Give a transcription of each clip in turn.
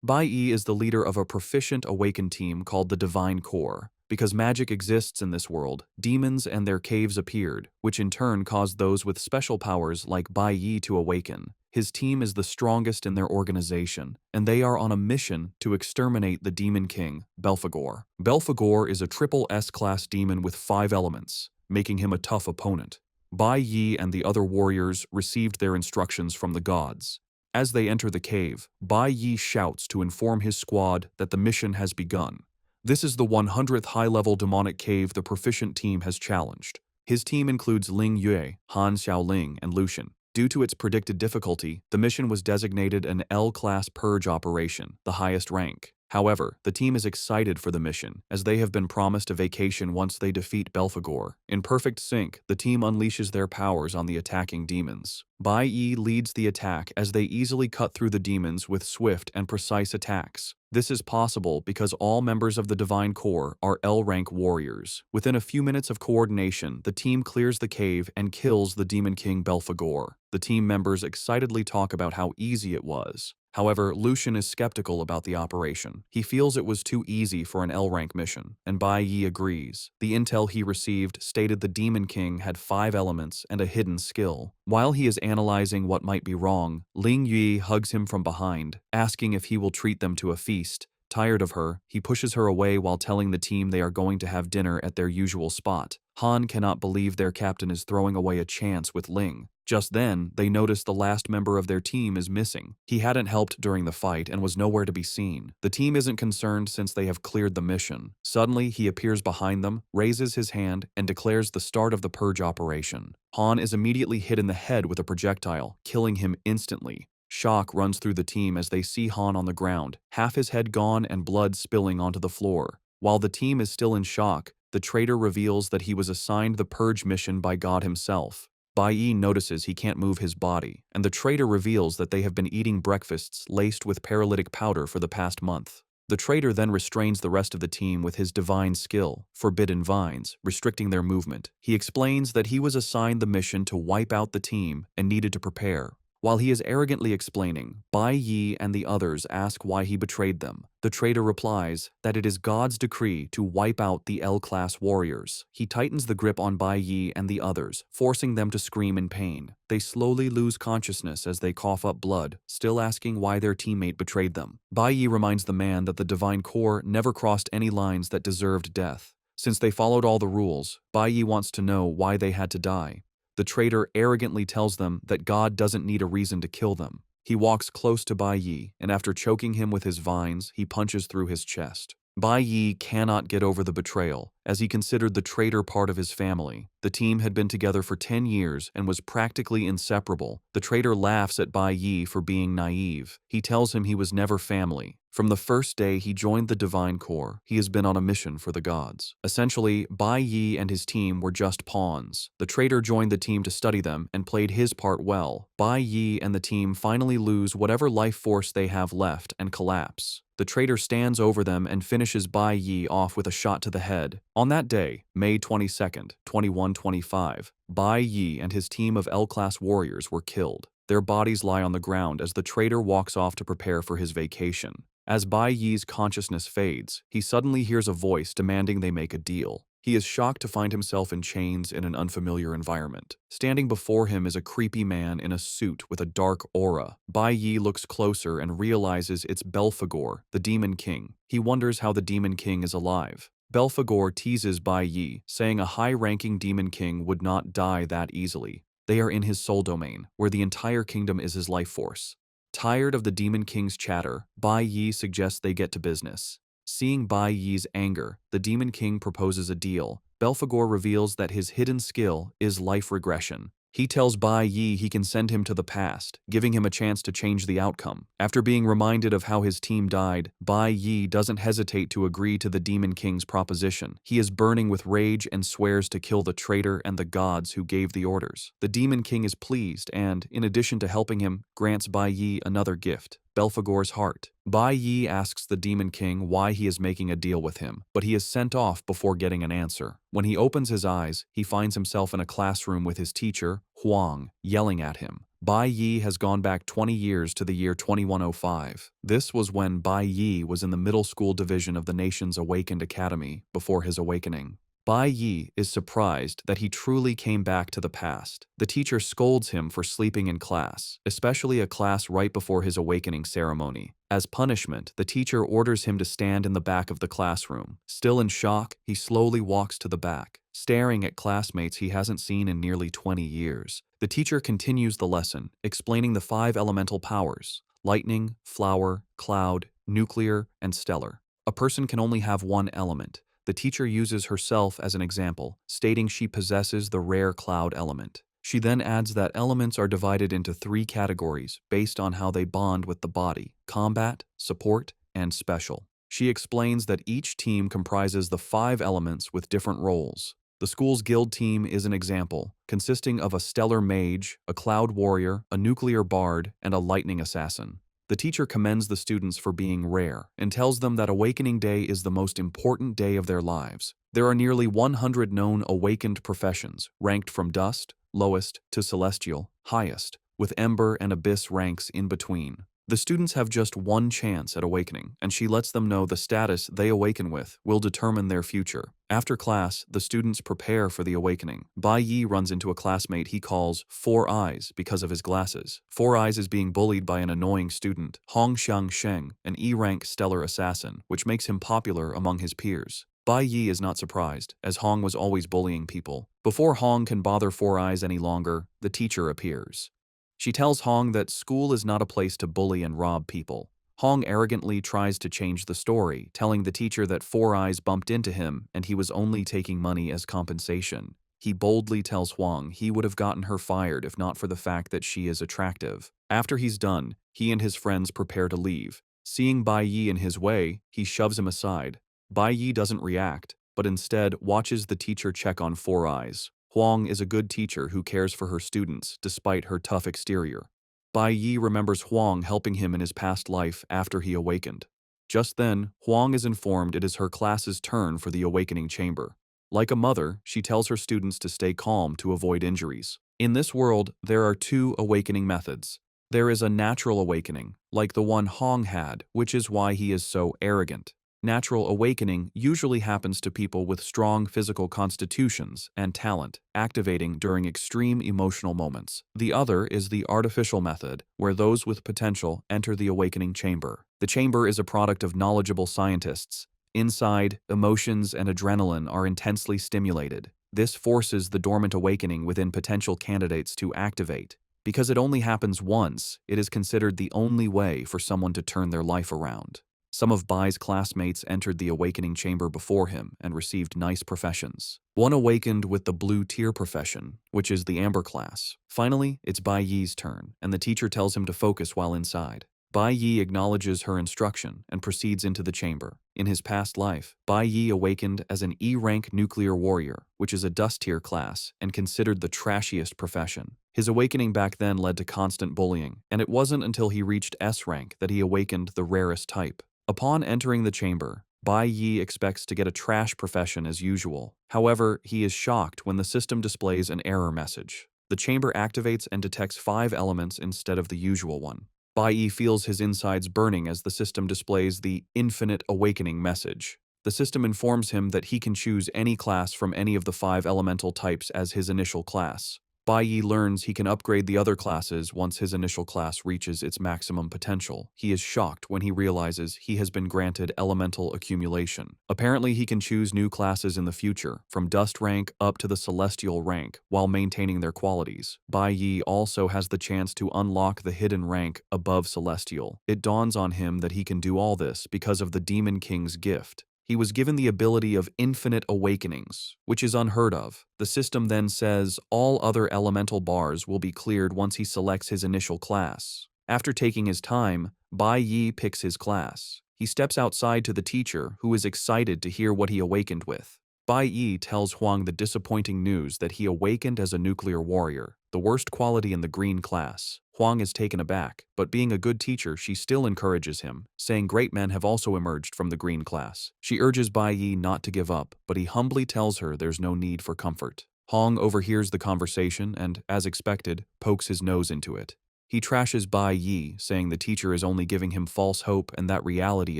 Bai Yi is the leader of a proficient awakened team called the Divine Core. Because magic exists in this world, demons and their caves appeared, which in turn caused those with special powers like Bai Yi to awaken. His team is the strongest in their organization, and they are on a mission to exterminate the Demon King, Belphegor. Belphegor is a triple S-class demon with 5 elements, making him a tough opponent. Bai Yi and the other warriors received their instructions from the gods. As they enter the cave, Bai Yi shouts to inform his squad that the mission has begun. This is the 100th high-level demonic cave the proficient team has challenged. His team includes Ling Yue, Han Xiaoling, and Lucian. Due to its predicted difficulty, the mission was designated an L-class purge operation, the highest rank. However, the team is excited for the mission, as they have been promised a vacation once they defeat Belphegor. In perfect sync, the team unleashes their powers on the attacking demons. Bai Yi leads the attack as they easily cut through the demons with swift and precise attacks. This is possible because all members of the Divine Core are L-rank warriors. Within a few minutes of coordination, the team clears the cave and kills the Demon King Belphegor. The team members excitedly talk about how easy it was. However, Lucian is skeptical about the operation. He feels it was too easy for an L-rank mission, and Bai Yi agrees. The intel he received stated the Demon King had 5 elements and a hidden skill. While he is analyzing what might be wrong, Ling Yue hugs him from behind, asking if he will treat them to a feast. Tired of her, he pushes her away while telling the team they are going to have dinner at their usual spot. Han cannot believe their captain is throwing away a chance with Ling. Just then, they notice the last member of their team is missing. He hadn't helped during the fight and was nowhere to be seen. The team isn't concerned since they have cleared the mission. Suddenly, he appears behind them, raises his hand, and declares the start of the purge operation. Han is immediately hit in the head with a projectile, killing him instantly. Shock runs through the team as they see Han on the ground, half his head gone and blood spilling onto the floor. While the team is still in shock, the traitor reveals that he was assigned the purge mission by God himself. Bai Yi notices he can't move his body, and the traitor reveals that they have been eating breakfasts laced with paralytic powder for the past month. The traitor then restrains the rest of the team with his divine skill, Forbidden Vines, restricting their movement. He explains that he was assigned the mission to wipe out the team and needed to prepare. While he is arrogantly explaining, Bai Yi and the others ask why he betrayed them. The traitor replies that it is God's decree to wipe out the L-class warriors. He tightens the grip on Bai Yi and the others, forcing them to scream in pain. They slowly lose consciousness as they cough up blood, still asking why their teammate betrayed them. Bai Yi reminds the man that the Divine Core never crossed any lines that deserved death. Since they followed all the rules, Bai Yi wants to know why they had to die. The traitor arrogantly tells them that God doesn't need a reason to kill them. He walks close to Bai Yi, and after choking him with his vines, he punches through his chest. Bai Yi cannot get over the betrayal, as he considered the traitor part of his family. The team had been together for 10 years and was practically inseparable. The traitor laughs at Bai Yi for being naive. He tells him he was never family. From the first day he joined the Divine Core, he has been on a mission for the gods. Essentially, Bai Yi and his team were just pawns. The traitor joined the team to study them and played his part well. Bai Yi and the team finally lose whatever life force they have left and collapse. The traitor stands over them and finishes Bai Yi off with a shot to the head. On that day, May 22nd, 2125, Bai Yi and his team of L-class warriors were killed. Their bodies lie on the ground as the traitor walks off to prepare for his vacation. As Bai Yi's consciousness fades, he suddenly hears a voice demanding they make a deal. He is shocked to find himself in chains in an unfamiliar environment. Standing before him is a creepy man in a suit with a dark aura. Bai Yi looks closer and realizes it's Belphegor, the Demon King. He wonders how the Demon King is alive. Belphegor teases Bai Yi, saying a high-ranking Demon King would not die that easily. They are in his soul domain, where the entire kingdom is his life force. Tired of the Demon King's chatter, Bai Yi suggests they get to business. Seeing Bai Yi's anger, the Demon King proposes a deal. Belphegor reveals that his hidden skill is life regression. He tells Bai Yi he can send him to the past, giving him a chance to change the outcome. After being reminded of how his team died, Bai Yi doesn't hesitate to agree to the Demon King's proposition. He is burning with rage and swears to kill the traitor and the gods who gave the orders. The Demon King is pleased and, in addition to helping him, grants Bai Yi another gift, Belphegor's heart. Bai Yi asks the Demon King why he is making a deal with him, but he is sent off before getting an answer. When he opens his eyes, he finds himself in a classroom with his teacher, Huang, yelling at him. Bai Yi has gone back 20 years to the year 2105. This was when Bai Yi was in the middle school division of the nation's Awakened Academy before his awakening. Bai Yi is surprised that he truly came back to the past. The teacher scolds him for sleeping in class, especially a class right before his awakening ceremony. As punishment, the teacher orders him to stand in the back of the classroom. Still in shock, he slowly walks to the back, staring at classmates he hasn't seen in nearly 20 years. The teacher continues the lesson, explaining the 5 elemental powers: lightning, flower, cloud, nuclear, and stellar. A person can only have one element. The teacher uses herself as an example, stating she possesses the rare cloud element. She then adds that elements are divided into 3 categories based on how they bond with the body: combat, support, and special. She explains that each team comprises the 5 elements with different roles. The school's guild team is an example, consisting of a stellar mage, a cloud warrior, a nuclear bard, and a lightning assassin. The teacher commends the students for being rare and tells them that Awakening Day is the most important day of their lives. There are nearly 100 known awakened professions, ranked from dust, lowest, to celestial, highest, with ember and abyss ranks in between. The students have just one chance at awakening, and she lets them know the status they awaken with will determine their future. After class, the students prepare for the awakening. Bai Yi runs into a classmate he calls Four Eyes because of his glasses. Four Eyes is being bullied by an annoying student, Hong Xiang Sheng, an E-rank stellar assassin, which makes him popular among his peers. Bai Yi is not surprised, as Hong was always bullying people. Before Hong can bother Four Eyes any longer, the teacher appears. She tells Hong that school is not a place to bully and rob people. Hong arrogantly tries to change the story, telling the teacher that Four Eyes bumped into him and he was only taking money as compensation. He boldly tells Huang he would have gotten her fired if not for the fact that she is attractive. After he's done, he and his friends prepare to leave. Seeing Bai Yi in his way, he shoves him aside. Bai Yi doesn't react, but instead watches the teacher check on Four Eyes. Huang is a good teacher who cares for her students despite her tough exterior. Bai Yi remembers Huang helping him in his past life after he awakened. Just then, Huang is informed it is her class's turn for the awakening chamber. Like a mother, she tells her students to stay calm to avoid injuries. In this world, there are 2 awakening methods. There is a natural awakening, like the one Hong had, which is why he is so arrogant. Natural awakening usually happens to people with strong physical constitutions and talent, activating during extreme emotional moments. The other is the artificial method, where those with potential enter the awakening chamber. The chamber is a product of knowledgeable scientists. Inside, emotions and adrenaline are intensely stimulated. This forces the dormant awakening within potential candidates to activate. Because it only happens once, it is considered the only way for someone to turn their life around. Some of Bai's classmates entered the awakening chamber before him and received nice professions. One awakened with the blue tier profession, which is the amber class. Finally, it's Bai Yi's turn, and the teacher tells him to focus while inside. Bai Yi acknowledges her instruction and proceeds into the chamber. In his past life, Bai Yi awakened as an E-rank nuclear warrior, which is a dust tier class and considered the trashiest profession. His awakening back then led to constant bullying, and it wasn't until he reached S rank that he awakened the rarest type. Upon entering the chamber, Bai Yi expects to get a trash profession as usual. However, he is shocked when the system displays an error message. The chamber activates and detects 5 elements instead of the usual one. Bai Yi feels his insides burning as the system displays the Infinite Awakening message. The system informs him that he can choose any class from any of the 5 elemental types as his initial class. Bai Yi learns he can upgrade the other classes once his initial class reaches its maximum potential. He is shocked when he realizes he has been granted elemental accumulation. Apparently, he can choose new classes in the future, from dust rank up to the celestial rank, while maintaining their qualities. Bai Yi also has the chance to unlock the hidden rank above celestial. It dawns on him that he can do all this because of the Demon King's gift. He was given the ability of infinite awakenings, which is unheard of. The system then says all other elemental bars will be cleared once he selects his initial class. After taking his time, Bai Yi picks his class. He steps outside to the teacher, who is excited to hear what he awakened with. Bai Yi tells Huang the disappointing news that he awakened as a nuclear warrior, the worst quality in the green class. Huang is taken aback, but being a good teacher, she still encourages him, saying great men have also emerged from the green class. She urges Bai Yi not to give up, but he humbly tells her there's no need for comfort. Hong overhears the conversation and, as expected, pokes his nose into it. He trashes Bai Yi, saying the teacher is only giving him false hope and that reality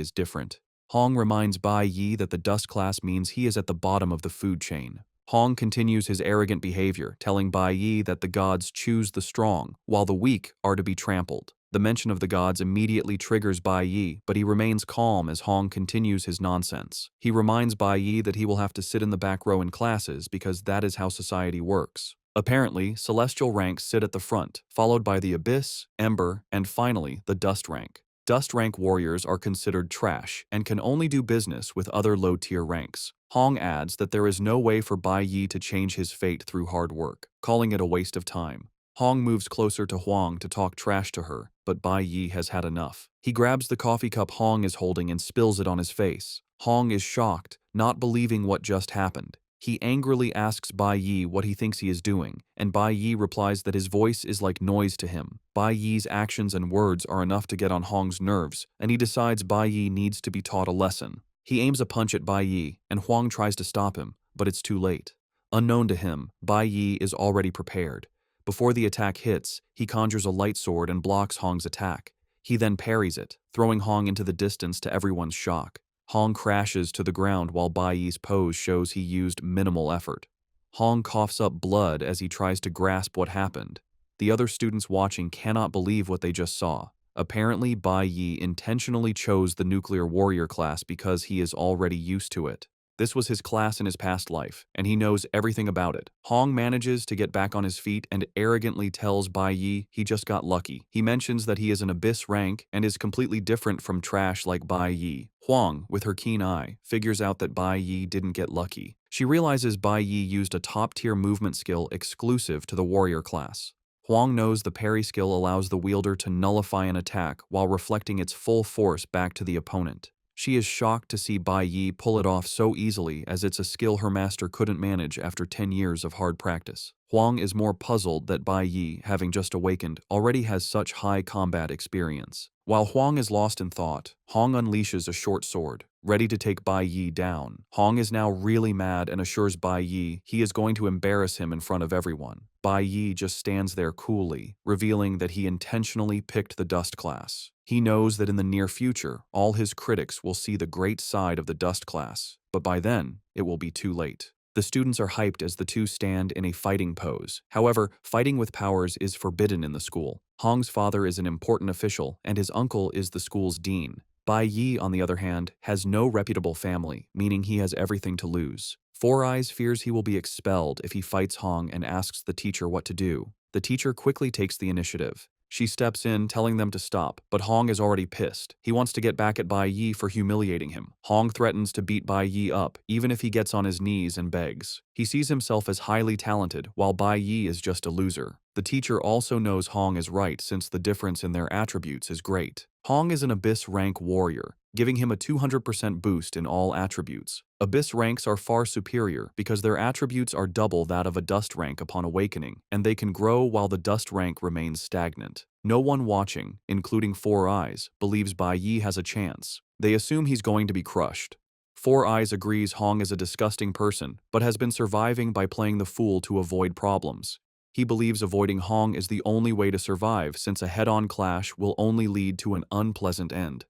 is different. Hong reminds Bai Yi that the dust class means he is at the bottom of the food chain. Hong continues his arrogant behavior, telling Bai Yi that the gods choose the strong, while the weak are to be trampled. The mention of the gods immediately triggers Bai Yi, but he remains calm as Hong continues his nonsense. He reminds Bai Yi that he will have to sit in the back row in classes because that is how society works. Apparently, celestial ranks sit at the front, followed by the abyss, ember, and finally, the dust rank. Dust rank warriors are considered trash and can only do business with other low-tier ranks. Hong adds that there is no way for Bai Yi to change his fate through hard work, calling it a waste of time. Hong moves closer to Huang to talk trash to her, but Bai Yi has had enough. He grabs the coffee cup Hong is holding and spills it on his face. Hong is shocked, not believing what just happened. He angrily asks Bai Yi what he thinks he is doing, and Bai Yi replies that his voice is like noise to him. Bai Yi's actions and words are enough to get on Hong's nerves, and he decides Bai Yi needs to be taught a lesson. He aims a punch at Bai Yi, and Huang tries to stop him, but it's too late. Unknown to him, Bai Yi is already prepared. Before the attack hits, he conjures a light sword and blocks Hong's attack. He then parries it, throwing Hong into the distance to everyone's shock. Hong crashes to the ground while Bai Yi's pose shows he used minimal effort. Hong coughs up blood as he tries to grasp what happened. The other students watching cannot believe what they just saw. Apparently, Bai Yi intentionally chose the nuclear warrior class because he is already used to it. This was his class in his past life, and he knows everything about it. Hong manages to get back on his feet and arrogantly tells Bai Yi he just got lucky. He mentions that he is an abyss rank and is completely different from trash like Bai Yi. Huang, with her keen eye, figures out that Bai Yi didn't get lucky. She realizes Bai Yi used a top-tier movement skill exclusive to the warrior class. Huang knows the parry skill allows the wielder to nullify an attack while reflecting its full force back to the opponent. She is shocked to see Bai Yi pull it off so easily as it's a skill her master couldn't manage after 10 years of hard practice. Huang is more puzzled that Bai Yi, having just awakened, already has such high combat experience. While Huang is lost in thought, Hong unleashes a short sword, ready to take Bai Yi down. Hong is now really mad and assures Bai Yi he is going to embarrass him in front of everyone. Bai Yi just stands there coolly, revealing that he intentionally picked the dust class. He knows that in the near future, all his critics will see the great side of the dust class, but by then, it will be too late. The students are hyped as the two stand in a fighting pose. However, fighting with powers is forbidden in the school. Hong's father is an important official, and his uncle is the school's dean. Bai Yi, on the other hand, has no reputable family, meaning he has everything to lose. Four Eyes fears he will be expelled if he fights Hong and asks the teacher what to do. The teacher quickly takes the initiative. She steps in, telling them to stop, but Hong is already pissed. He wants to get back at Bai Yi for humiliating him. Hong threatens to beat Bai Yi up, even if he gets on his knees and begs. He sees himself as highly talented, while Bai Yi is just a loser. The teacher also knows Hong is right since the difference in their attributes is great. Hong is an Abyss rank warrior, giving him a 200% boost in all attributes. Abyss ranks are far superior because their attributes are double that of a Dust rank upon awakening, and they can grow while the Dust rank remains stagnant. No one watching, including Four Eyes, believes Bai Yi has a chance. They assume he's going to be crushed. Four Eyes agrees Hong is a disgusting person, but has been surviving by playing the fool to avoid problems. He believes avoiding Hong is the only way to survive since a head-on clash will only lead to an unpleasant end.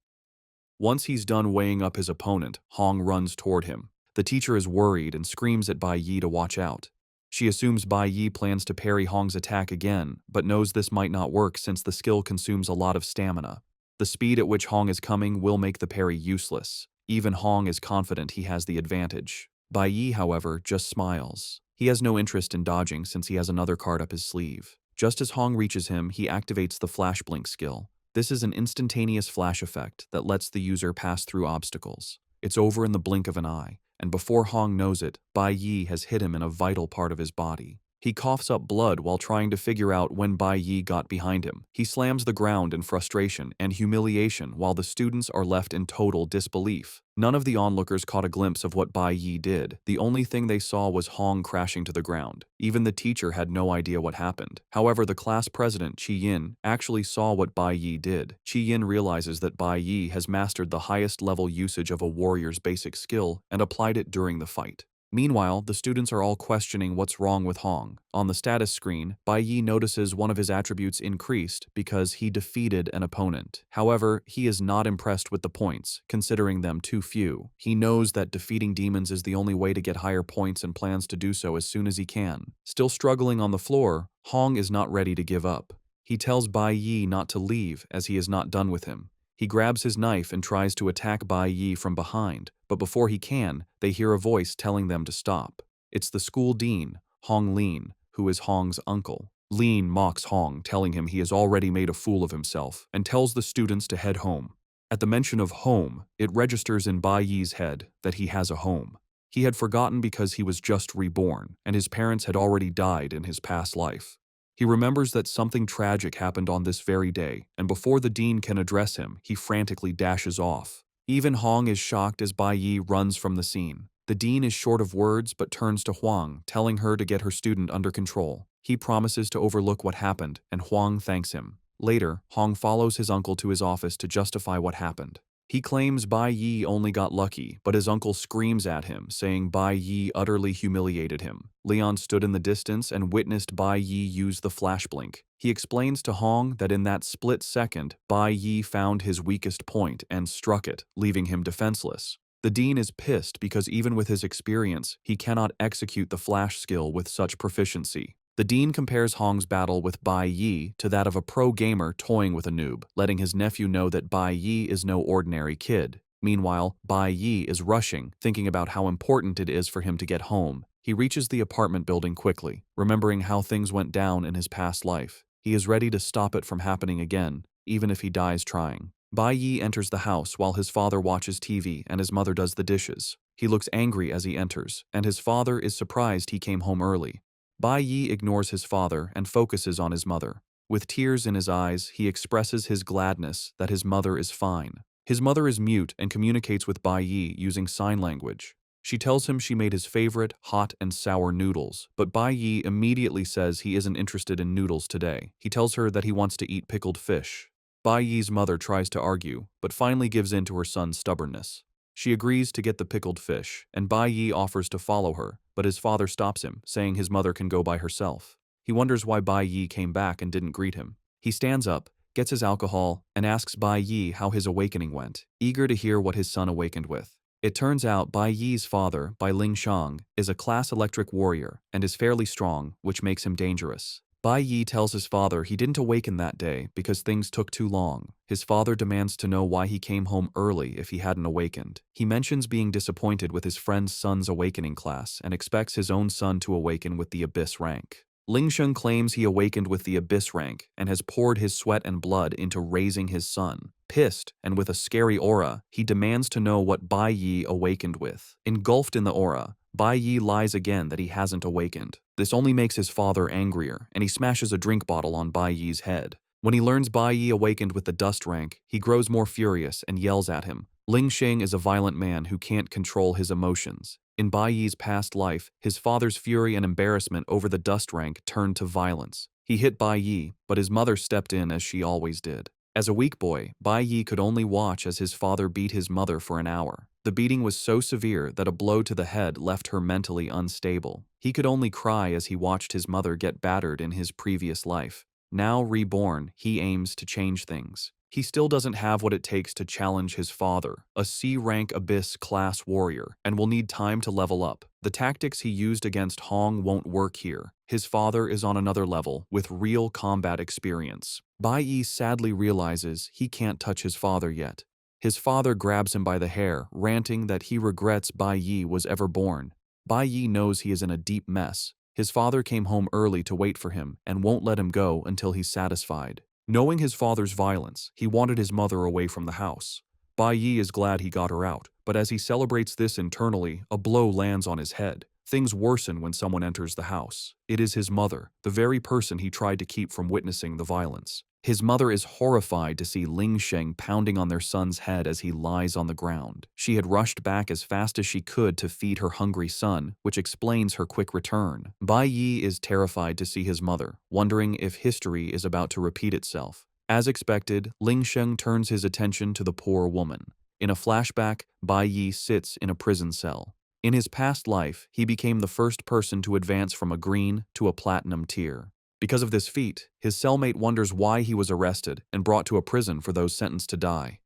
Once he's done weighing up his opponent, Hong runs toward him. The teacher is worried and screams at Bai Yi to watch out. She assumes Bai Yi plans to parry Hong's attack again, but knows this might not work since the skill consumes a lot of stamina. The speed at which Hong is coming will make the parry useless. Even Hong is confident he has the advantage. Bai Yi, however, just smiles. He has no interest in dodging since he has another card up his sleeve. Just as Hong reaches him, he activates the Flash Blink skill. This is an instantaneous flash effect that lets the user pass through obstacles. It's over in the blink of an eye, and before Hong knows it, Bai Yi has hit him in a vital part of his body. He coughs up blood while trying to figure out when Bai Yi got behind him. He slams the ground in frustration and humiliation while the students are left in total disbelief. None of the onlookers caught a glimpse of what Bai Yi did. The only thing they saw was Hong crashing to the ground. Even the teacher had no idea what happened. However, the class president, Chi Yin, actually saw what Bai Yi did. Chi Yin realizes that Bai Yi has mastered the highest level usage of a warrior's basic skill and applied it during the fight. Meanwhile, the students are all questioning what's wrong with Hong. On the status screen, Bai Yi notices one of his attributes increased because he defeated an opponent. However, he is not impressed with the points, considering them too few. He knows that defeating demons is the only way to get higher points and plans to do so as soon as he can. Still struggling on the floor, Hong is not ready to give up. He tells Bai Yi not to leave as he is not done with him. He grabs his knife and tries to attack Bai Yi from behind, but before he can, they hear a voice telling them to stop. It's the school dean, Hong Lin, who is Hong's uncle. Lin mocks Hong, telling him he has already made a fool of himself, and tells the students to head home. At the mention of home, it registers in Bai Yi's head that he has a home. He had forgotten because he was just reborn, and his parents had already died in his past life. He remembers that something tragic happened on this very day, and before the dean can address him, he frantically dashes off. Even Hong is shocked as Bai Yi runs from the scene. The dean is short of words but turns to Huang, telling her to get her student under control. He promises to overlook what happened, and Huang thanks him. Later, Hong follows his uncle to his office to justify what happened. He claims Bai Yi only got lucky, but his uncle screams at him, saying Bai Yi utterly humiliated him. Leon stood in the distance and witnessed Bai Yi use the flash blink. He explains to Hong that in that split second, Bai Yi found his weakest point and struck it, leaving him defenseless. The dean is pissed because even with his experience, he cannot execute the flash skill with such proficiency. The dean compares Hong's battle with Bai Yi to that of a pro gamer toying with a noob, letting his nephew know that Bai Yi is no ordinary kid. Meanwhile, Bai Yi is rushing, thinking about how important it is for him to get home. He reaches the apartment building quickly, remembering how things went down in his past life. He is ready to stop it from happening again, even if he dies trying. Bai Yi enters the house while his father watches TV and his mother does the dishes. He looks angry as he enters, and his father is surprised he came home early. Bai Yi ignores his father and focuses on his mother. With tears in his eyes, he expresses his gladness that his mother is fine. His mother is mute and communicates with Bai Yi using sign language. She tells him she made his favorite hot and sour noodles, but Bai Yi immediately says he isn't interested in noodles today. He tells her that he wants to eat pickled fish. Bai Yi's mother tries to argue, but finally gives in to her son's stubbornness. She agrees to get the pickled fish, and Bai Yi offers to follow her, but his father stops him, saying his mother can go by herself. He wonders why Bai Yi came back and didn't greet him. He stands up, gets his alcohol, and asks Bai Yi how his awakening went, eager to hear what his son awakened with. It turns out Bai Yi's father, Bai Lingsheng, is a class electric warrior and is fairly strong, which makes him dangerous. Bai Yi tells his father he didn't awaken that day because things took too long. His father demands to know why he came home early if he hadn't awakened. He mentions being disappointed with his friend's son's awakening class and expects his own son to awaken with the Abyss rank. Lingsheng claims he awakened with the Abyss rank and has poured his sweat and blood into raising his son. Pissed and with a scary aura, he demands to know what Bai Yi awakened with. Engulfed in the aura, Bai Yi lies again that he hasn't awakened. This only makes his father angrier, and he smashes a drink bottle on Bai Yi's head. When he learns Bai Yi awakened with the dust rank, he grows more furious and yells at him. Lingsheng is a violent man who can't control his emotions. In Bai Yi's past life, his father's fury and embarrassment over the dust rank turned to violence. He hit Bai Yi, but his mother stepped in as she always did. As a weak boy, Bai Yi could only watch as his father beat his mother for an hour. The beating was so severe that a blow to the head left her mentally unstable. He could only cry as he watched his mother get battered in his previous life. Now reborn, he aims to change things. He still doesn't have what it takes to challenge his father, a C-rank Abyss class warrior, and will need time to level up. The tactics he used against Hong won't work here. His father is on another level, with real combat experience. Bai Yi sadly realizes he can't touch his father yet. His father grabs him by the hair, ranting that he regrets Bai Yi was ever born. Bai Yi knows he is in a deep mess. His father came home early to wait for him and won't let him go until he's satisfied. Knowing his father's violence, he wanted his mother away from the house. Bai Yi is glad he got her out, but as he celebrates this internally, a blow lands on his head. Things worsen when someone enters the house. It is his mother, the very person he tried to keep from witnessing the violence. His mother is horrified to see Lingsheng pounding on their son's head as he lies on the ground. She had rushed back as fast as she could to feed her hungry son, which explains her quick return. Bai Yi is terrified to see his mother, wondering if history is about to repeat itself. As expected, Lingsheng turns his attention to the poor woman. In a flashback, Bai Yi sits in a prison cell. In his past life, he became the first person to advance from a green to a platinum tier. Because of this feat, his cellmate wonders why he was arrested and brought to a prison for those sentenced to die.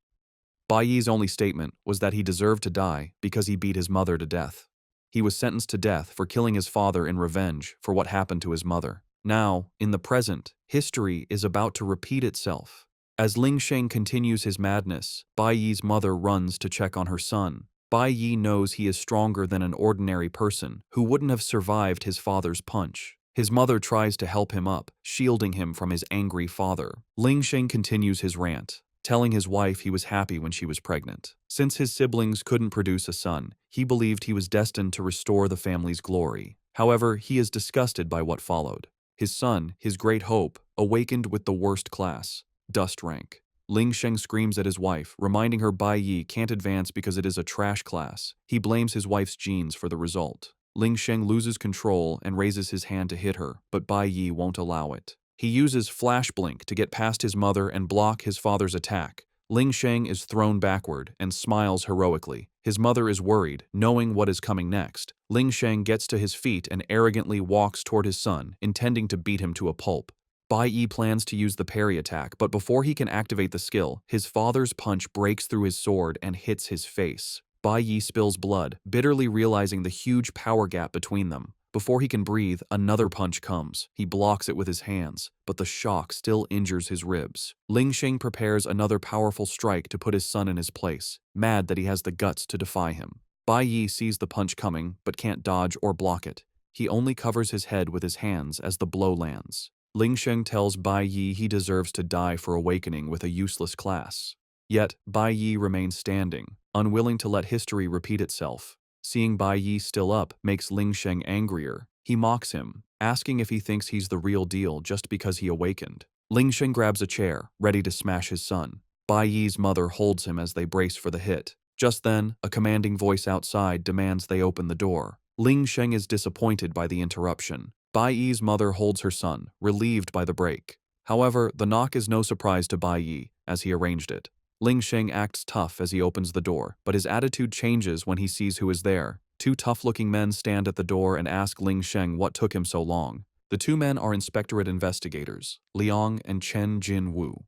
Bai Yi's only statement was that he deserved to die because he beat his mother to death. He was sentenced to death for killing his father in revenge for what happened to his mother. Now, in the present, history is about to repeat itself. As Ling Sheng continues his madness, Bai Yi's mother runs to check on her son. Bai Yi knows he is stronger than an ordinary person who wouldn't have survived his father's punch. His mother tries to help him up, shielding him from his angry father. Ling Sheng continues his rant, telling his wife he was happy when she was pregnant. Since his siblings couldn't produce a son, he believed he was destined to restore the family's glory. However, he is disgusted by what followed. His son, his great hope, awakened with the worst class, dust rank. Ling Sheng screams at his wife, reminding her Bai Yi can't advance because it is a trash class. He blames his wife's genes for the result. Ling Sheng loses control and raises his hand to hit her, but Bai Yi won't allow it. He uses Flash Blink to get past his mother and block his father's attack. Ling Sheng is thrown backward and smiles heroically. His mother is worried, knowing what is coming next. Ling Sheng gets to his feet and arrogantly walks toward his son, intending to beat him to a pulp. Bai Yi plans to use the parry attack, but before he can activate the skill, his father's punch breaks through his sword and hits his face. Bai Yi spills blood, bitterly realizing the huge power gap between them. Before he can breathe, another punch comes. He blocks it with his hands, but the shock still injures his ribs. Ling Sheng prepares another powerful strike to put his son in his place, mad that he has the guts to defy him. Bai Yi sees the punch coming, but can't dodge or block it. He only covers his head with his hands as the blow lands. Ling Sheng tells Bai Yi he deserves to die for awakening with a useless class. Yet, Bai Yi remains standing, unwilling to let history repeat itself. Seeing Bai Yi still up makes Ling Sheng angrier. He mocks him, asking if he thinks he's the real deal just because he awakened. Ling Sheng grabs a chair, ready to smash his son. Bai Yi's mother holds him as they brace for the hit. Just then, a commanding voice outside demands they open the door. Ling Sheng is disappointed by the interruption. Bai Yi's mother holds her son, relieved by the break. However, the knock is no surprise to Bai Yi, as he arranged it. Ling Sheng acts tough as he opens the door, but his attitude changes when he sees who is there. Two tough-looking men stand at the door and ask Ling Sheng what took him so long. The two men are inspectorate investigators, Liang and Chen Jin-woo.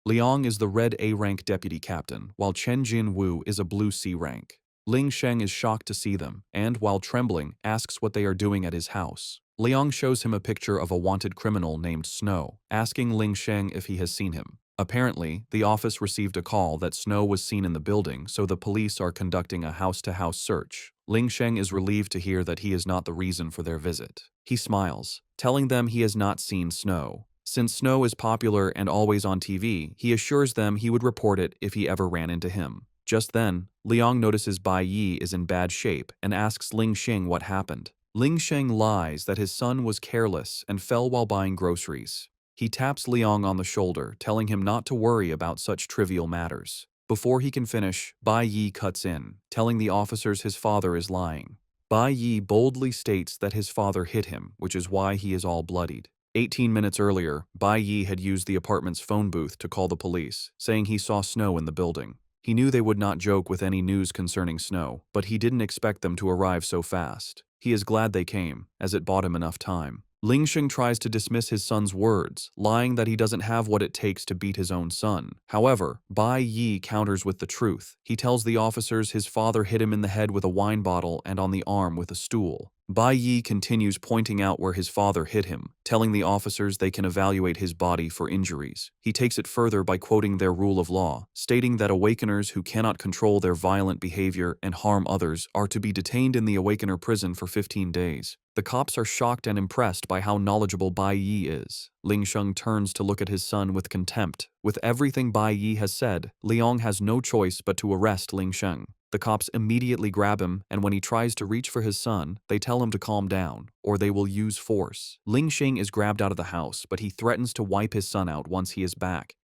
Liang is the red A-rank deputy captain, while Chen Jin-woo is a blue C-rank. Ling Sheng is shocked to see them, and, while trembling, asks what they are doing at his house. Liang shows him a picture of a wanted criminal named Snow, asking Ling Sheng if he has seen him. Apparently, the office received a call that Snow was seen in the building, so the police are conducting a house-to-house search. Ling Sheng is relieved to hear that he is not the reason for their visit. He smiles, telling them he has not seen Snow. Since Snow is popular and always on TV, he assures them he would report it if he ever ran into him. Just then, Liang notices Bai Yi is in bad shape and asks Ling Sheng what happened. Ling Sheng lies that his son was careless and fell while buying groceries. He taps Liang on the shoulder, telling him not to worry about such trivial matters. Before he can finish, Bai Yi cuts in, telling the officers his father is lying. Bai Yi boldly states that his father hit him, which is why he is all bloodied. 18 minutes earlier, Bai Yi had used the apartment's phone booth to call the police, saying he saw Snow in the building. He knew they would not joke with any news concerning Snow, but he didn't expect them to arrive so fast. He is glad they came, as it bought him enough time. Ling Sheng tries to dismiss his son's words, lying that he doesn't have what it takes to beat his own son. However, Bai Yi counters with the truth. He tells the officers his father hit him in the head with a wine bottle and on the arm with a stool. Bai Yi continues pointing out where his father hit him, telling the officers they can evaluate his body for injuries. He takes it further by quoting their rule of law, stating that awakeners who cannot control their violent behavior and harm others are to be detained in the awakener prison for 15 days. The cops are shocked and impressed by how knowledgeable Bai Yi is. Ling Sheng turns to look at his son with contempt. With everything Bai Yi has said, Liang has no choice but to arrest Ling Sheng. The cops immediately grab him, and when he tries to reach for his son, they tell him to calm down, or they will use force. Ling Sheng is grabbed out of the house, but he threatens to wipe his son out once he is back.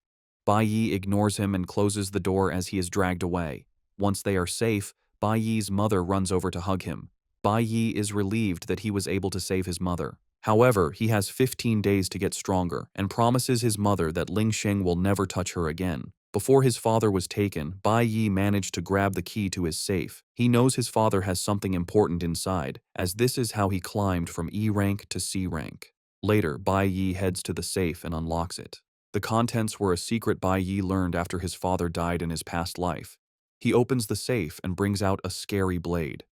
Bai Yi ignores him and closes the door as he is dragged away. Once they are safe, Bai Yi's mother runs over to hug him. Bai Yi is relieved that he was able to save his mother. However, he has 15 days to get stronger and promises his mother that Ling Sheng will never touch her again. Before his father was taken, Bai Yi managed to grab the key to his safe. He knows his father has something important inside, as this is how he climbed from E rank to C rank. Later, Bai Yi heads to the safe and unlocks it. The contents were a secret Bai Yi learned after his father died in his past life. He opens the safe and brings out a scary blade.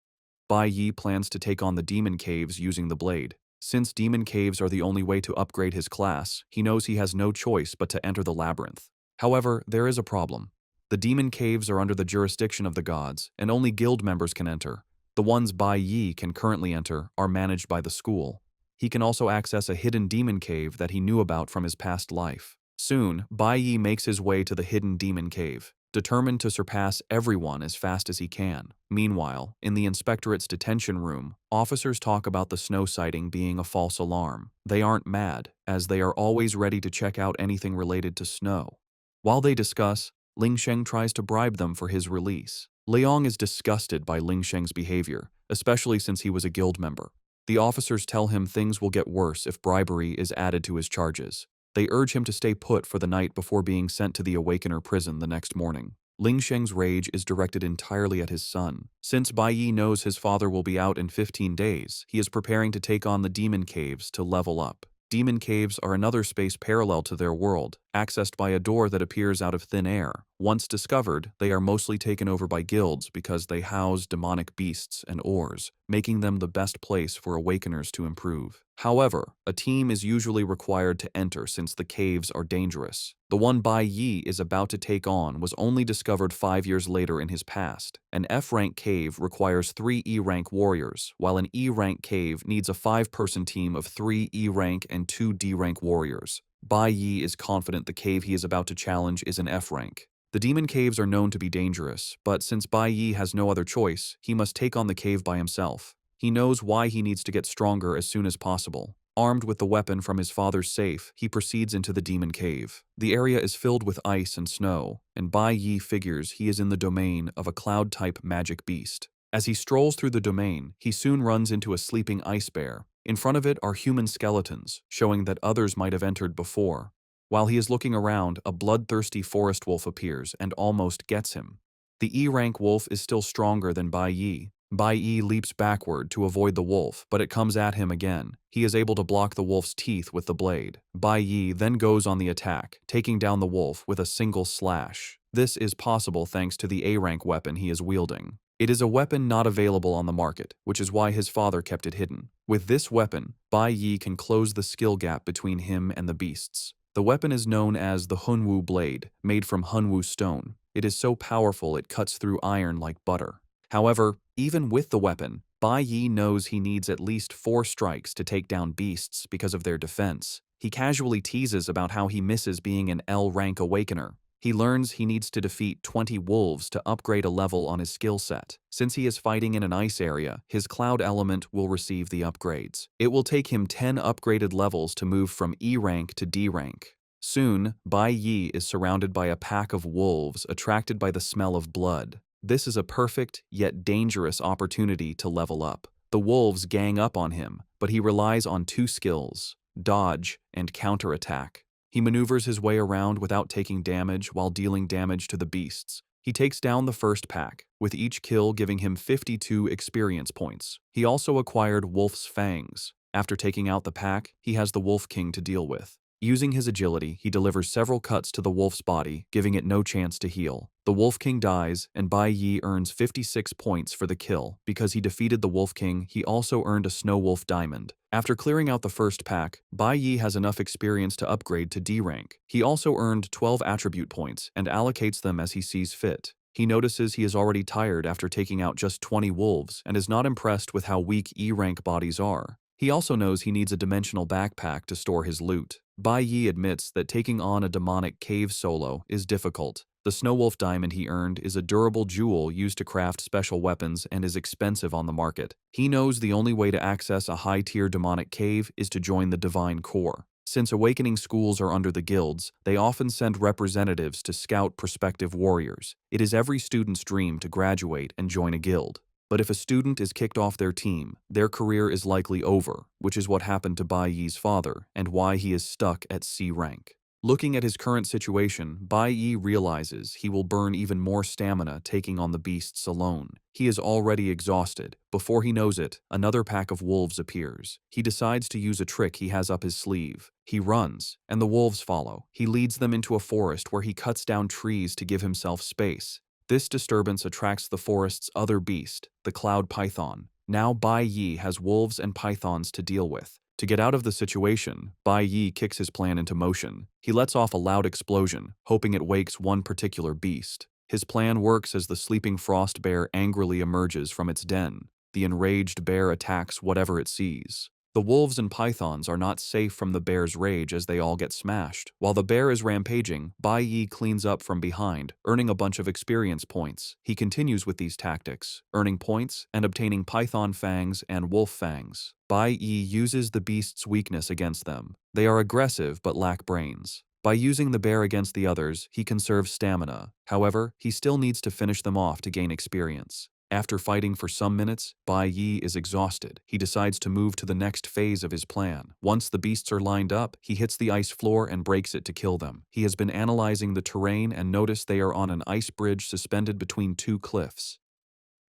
Bai Yi plans to take on the demon caves using the blade. Since demon caves are the only way to upgrade his class, he knows he has no choice but to enter the labyrinth. However, there is a problem. The demon caves are under the jurisdiction of the gods, and only guild members can enter. The ones Bai Yi can currently enter are managed by the school. He can also access a hidden demon cave that he knew about from his past life. Soon, Bai Yi makes his way to the hidden demon cave, determined to surpass everyone as fast as he can. Meanwhile, in the inspectorate's detention room, officers talk about the snow sighting being a false alarm. They aren't mad, as they are always ready to check out anything related to snow. While they discuss, Ling Sheng tries to bribe them for his release. Liang is disgusted by Ling Sheng's behavior, especially since he was a guild member. The officers tell him things will get worse if bribery is added to his charges. They urge him to stay put for the night before being sent to the Awakener prison the next morning. Ling Sheng's rage is directed entirely at his son. Since Bai Yi knows his father will be out in 15 days, he is preparing to take on the demon caves to level up. Demon caves are another space parallel to their world, accessed by a door that appears out of thin air. Once discovered, they are mostly taken over by guilds because they house demonic beasts and ores, making them the best place for awakeners to improve. However, a team is usually required to enter since the caves are dangerous. The one Bai Yi is about to take on was only discovered 5 years later in his past. An F-rank cave requires 3 E-rank warriors, while an E-rank cave needs a 5-person team of 3 E-rank and 2 D-rank warriors. Bai Yi is confident the cave he is about to challenge is an F-rank. The demon caves are known to be dangerous, but since Bai Yi has no other choice, he must take on the cave by himself. He knows why he needs to get stronger as soon as possible. Armed with the weapon from his father's safe, he proceeds into the demon cave. The area is filled with ice and snow, and Bai Yi figures he is in the domain of a cloud-type magic beast. As he strolls through the domain, he soon runs into a sleeping ice bear. In front of it are human skeletons, showing that others might have entered before. While he is looking around, a bloodthirsty forest wolf appears and almost gets him. The E-rank wolf is still stronger than Bai Yi. Bai Yi leaps backward to avoid the wolf, but it comes at him again. He is able to block the wolf's teeth with the blade. Bai Yi then goes on the attack, taking down the wolf with a single slash. This is possible thanks to the A-rank weapon he is wielding. It is a weapon not available on the market, which is why his father kept it hidden. With this weapon, Bai Yi can close the skill gap between him and the beasts. The weapon is known as the Hunwu blade, made from Hunwu stone. It is so powerful it cuts through iron like butter. However, even with the weapon, Bai Yi knows he needs at least 4 strikes to take down beasts because of their defense. He casually teases about how he misses being an L-rank awakener. He learns he needs to defeat 20 wolves to upgrade a level on his skill set. Since he is fighting in an ice area, his cloud element will receive the upgrades. It will take him 10 upgraded levels to move from E rank to D rank. Soon, Bai Yi is surrounded by a pack of wolves attracted by the smell of blood. This is a perfect, yet dangerous opportunity to level up. The wolves gang up on him, but he relies on 2 skills: dodge and counterattack. He maneuvers his way around without taking damage while dealing damage to the beasts. He takes down the first pack, with each kill giving him 52 experience points. He also acquired Wolf's Fangs. After taking out the pack, he has the Wolf King to deal with. Using his agility, he delivers several cuts to the wolf's body, giving it no chance to heal. The Wolf King dies, and Bai Yi earns 56 points for the kill. Because he defeated the Wolf King, he also earned a Snow Wolf Diamond. After clearing out the first pack, Bai Yi has enough experience to upgrade to D rank. He also earned 12 attribute points and allocates them as he sees fit. He notices he is already tired after taking out just 20 wolves and is not impressed with how weak E-rank bodies are. He also knows he needs a dimensional backpack to store his loot. Bai Yi admits that taking on a demonic cave solo is difficult. The Snow Wolf Diamond he earned is a durable jewel used to craft special weapons and is expensive on the market. He knows the only way to access a high-tier demonic cave is to join the Divine Core. Since awakening schools are under the guilds, they often send representatives to scout prospective warriors. It is every student's dream to graduate and join a guild. But if a student is kicked off their team, their career is likely over, which is what happened to Bai Yi's father and why he is stuck at C rank. Looking at his current situation, Bai Yi realizes he will burn even more stamina taking on the beasts alone. He is already exhausted. Before he knows it, another pack of wolves appears. He decides to use a trick he has up his sleeve. He runs, and the wolves follow. He leads them into a forest where he cuts down trees to give himself space. This disturbance attracts the forest's other beast, the cloud python. Now Bai Yi has wolves and pythons to deal with. To get out of the situation, Bai Yi kicks his plan into motion. He lets off a loud explosion, hoping it wakes one particular beast. His plan works as the sleeping frost bear angrily emerges from its den. The enraged bear attacks whatever it sees. The wolves and pythons are not safe from the bear's rage as they all get smashed. While the bear is rampaging, Bai Yi cleans up from behind, earning a bunch of experience points. He continues with these tactics, earning points and obtaining python fangs and wolf fangs. Bai Yi uses the beast's weakness against them. They are aggressive but lack brains. By using the bear against the others, he conserves stamina. However, he still needs to finish them off to gain experience. After fighting for some minutes, Bai Yi is exhausted. He decides to move to the next phase of his plan. Once the beasts are lined up, he hits the ice floor and breaks it to kill them. He has been analyzing the terrain and noticed they are on an ice bridge suspended between two cliffs.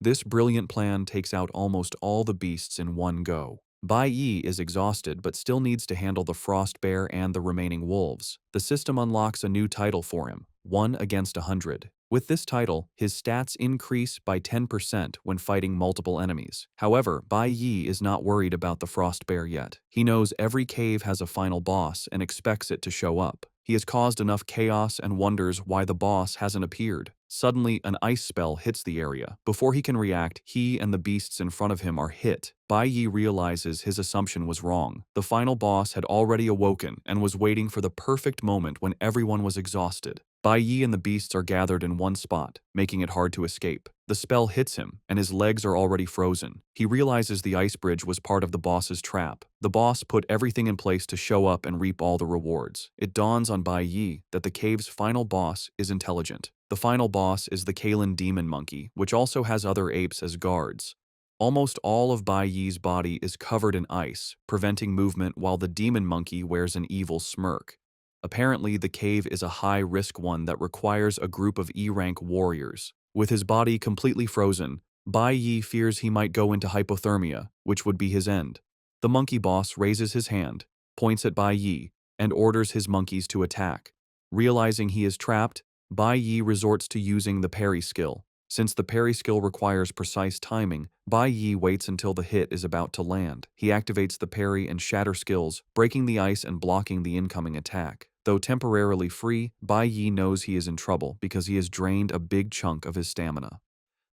This brilliant plan takes out almost all the beasts in one go. Bai Yi is exhausted but still needs to handle the frost bear and the remaining wolves. The system unlocks a new title for him, 1 against 100. With this title, his stats increase by 10% when fighting multiple enemies. However, Bai Yi is not worried about the frost bear yet. He knows every cave has a final boss and expects it to show up. He has caused enough chaos and wonders why the boss hasn't appeared. Suddenly, an ice spell hits the area. Before he can react, he and the beasts in front of him are hit. Bai Yi realizes his assumption was wrong. The final boss had already awoken and was waiting for the perfect moment when everyone was exhausted. Bai Yi and the beasts are gathered in one spot, making it hard to escape. The spell hits him, and his legs are already frozen. He realizes the ice bridge was part of the boss's trap. The boss put everything in place to show up and reap all the rewards. It dawns on Bai Yi that the cave's final boss is intelligent. The final boss is the Kalen demon monkey, which also has other apes as guards. Almost all of Bai Yi's body is covered in ice, preventing movement while the demon monkey wears an evil smirk. Apparently, the cave is a high-risk one that requires a group of E-rank warriors. With his body completely frozen, Bai Yi fears he might go into hypothermia, which would be his end. The monkey boss raises his hand, points at Bai Yi, and orders his monkeys to attack. Realizing he is trapped, Bai Yi resorts to using the parry skill. Since the parry skill requires precise timing, Bai Yi waits until the hit is about to land. He activates the parry and shatter skills, breaking the ice and blocking the incoming attack. Though temporarily free, Bai Yi knows he is in trouble because he has drained a big chunk of his stamina.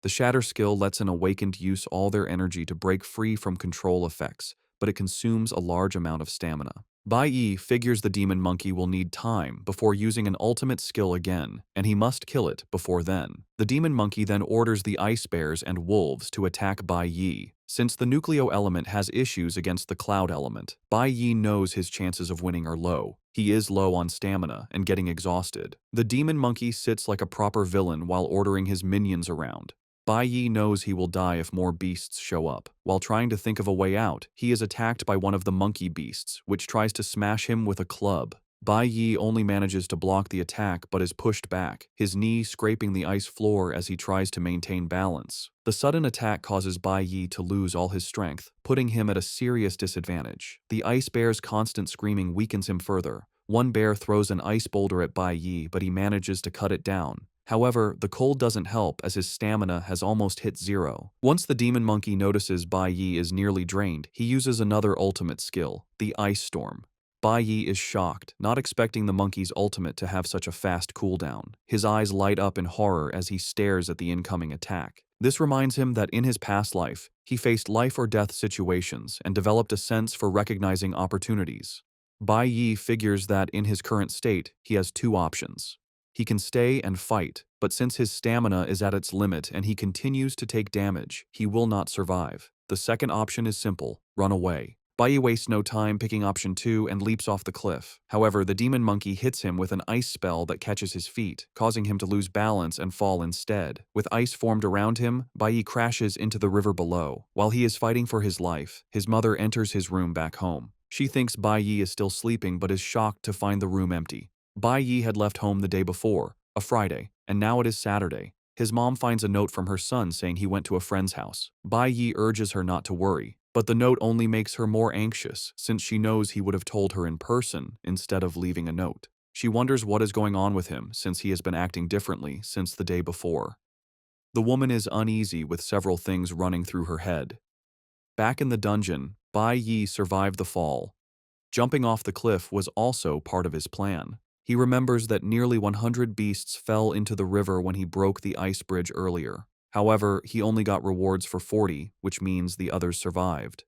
The shatter skill lets an awakened use all their energy to break free from control effects, but it consumes a large amount of stamina. Bai Yi figures the demon monkey will need time before using an ultimate skill again, and he must kill it before then. The demon monkey then orders the ice bears and wolves to attack Bai Yi. Since the nucleo element has issues against the cloud element, Bai Yi knows his chances of winning are low. He is low on stamina and getting exhausted. The demon monkey sits like a proper villain while ordering his minions around. Bai Yi knows he will die if more beasts show up. While trying to think of a way out, he is attacked by one of the monkey beasts, which tries to smash him with a club. Bai Yi only manages to block the attack but is pushed back, his knee scraping the ice floor as he tries to maintain balance. The sudden attack causes Bai Yi to lose all his strength, putting him at a serious disadvantage. The ice bear's constant screaming weakens him further. One bear throws an ice boulder at Bai Yi, but he manages to cut it down. However, the cold doesn't help as his stamina has almost hit 0. Once the demon monkey notices Bai Yi is nearly drained, he uses another ultimate skill, the Ice Storm. Bai Yi is shocked, not expecting the monkey's ultimate to have such a fast cooldown. His eyes light up in horror as he stares at the incoming attack. This reminds him that in his past life, he faced life-or-death situations and developed a sense for recognizing opportunities. Bai Yi figures that in his current state, he has 2 options. He can stay and fight, but since his stamina is at its limit and he continues to take damage, he will not survive. The second option is simple: run away. Bai Yi wastes no time picking option 2 and leaps off the cliff. However, the demon monkey hits him with an ice spell that catches his feet, causing him to lose balance and fall instead. With ice formed around him, Bai Yi crashes into the river below. While he is fighting for his life, his mother enters his room back home. She thinks Bai Yi is still sleeping but is shocked to find the room empty. Bai Yi had left home the day before, a Friday, and now it is Saturday. His mom finds a note from her son saying he went to a friend's house. Bai Yi urges her not to worry, but the note only makes her more anxious since she knows he would have told her in person instead of leaving a note. She wonders what is going on with him since he has been acting differently since the day before. The woman is uneasy with several things running through her head. Back in the dungeon, Bai Yi survived the fall. Jumping off the cliff was also part of his plan. He remembers that nearly 100 beasts fell into the river when he broke the ice bridge earlier. However, he only got rewards for 40, which means the others survived.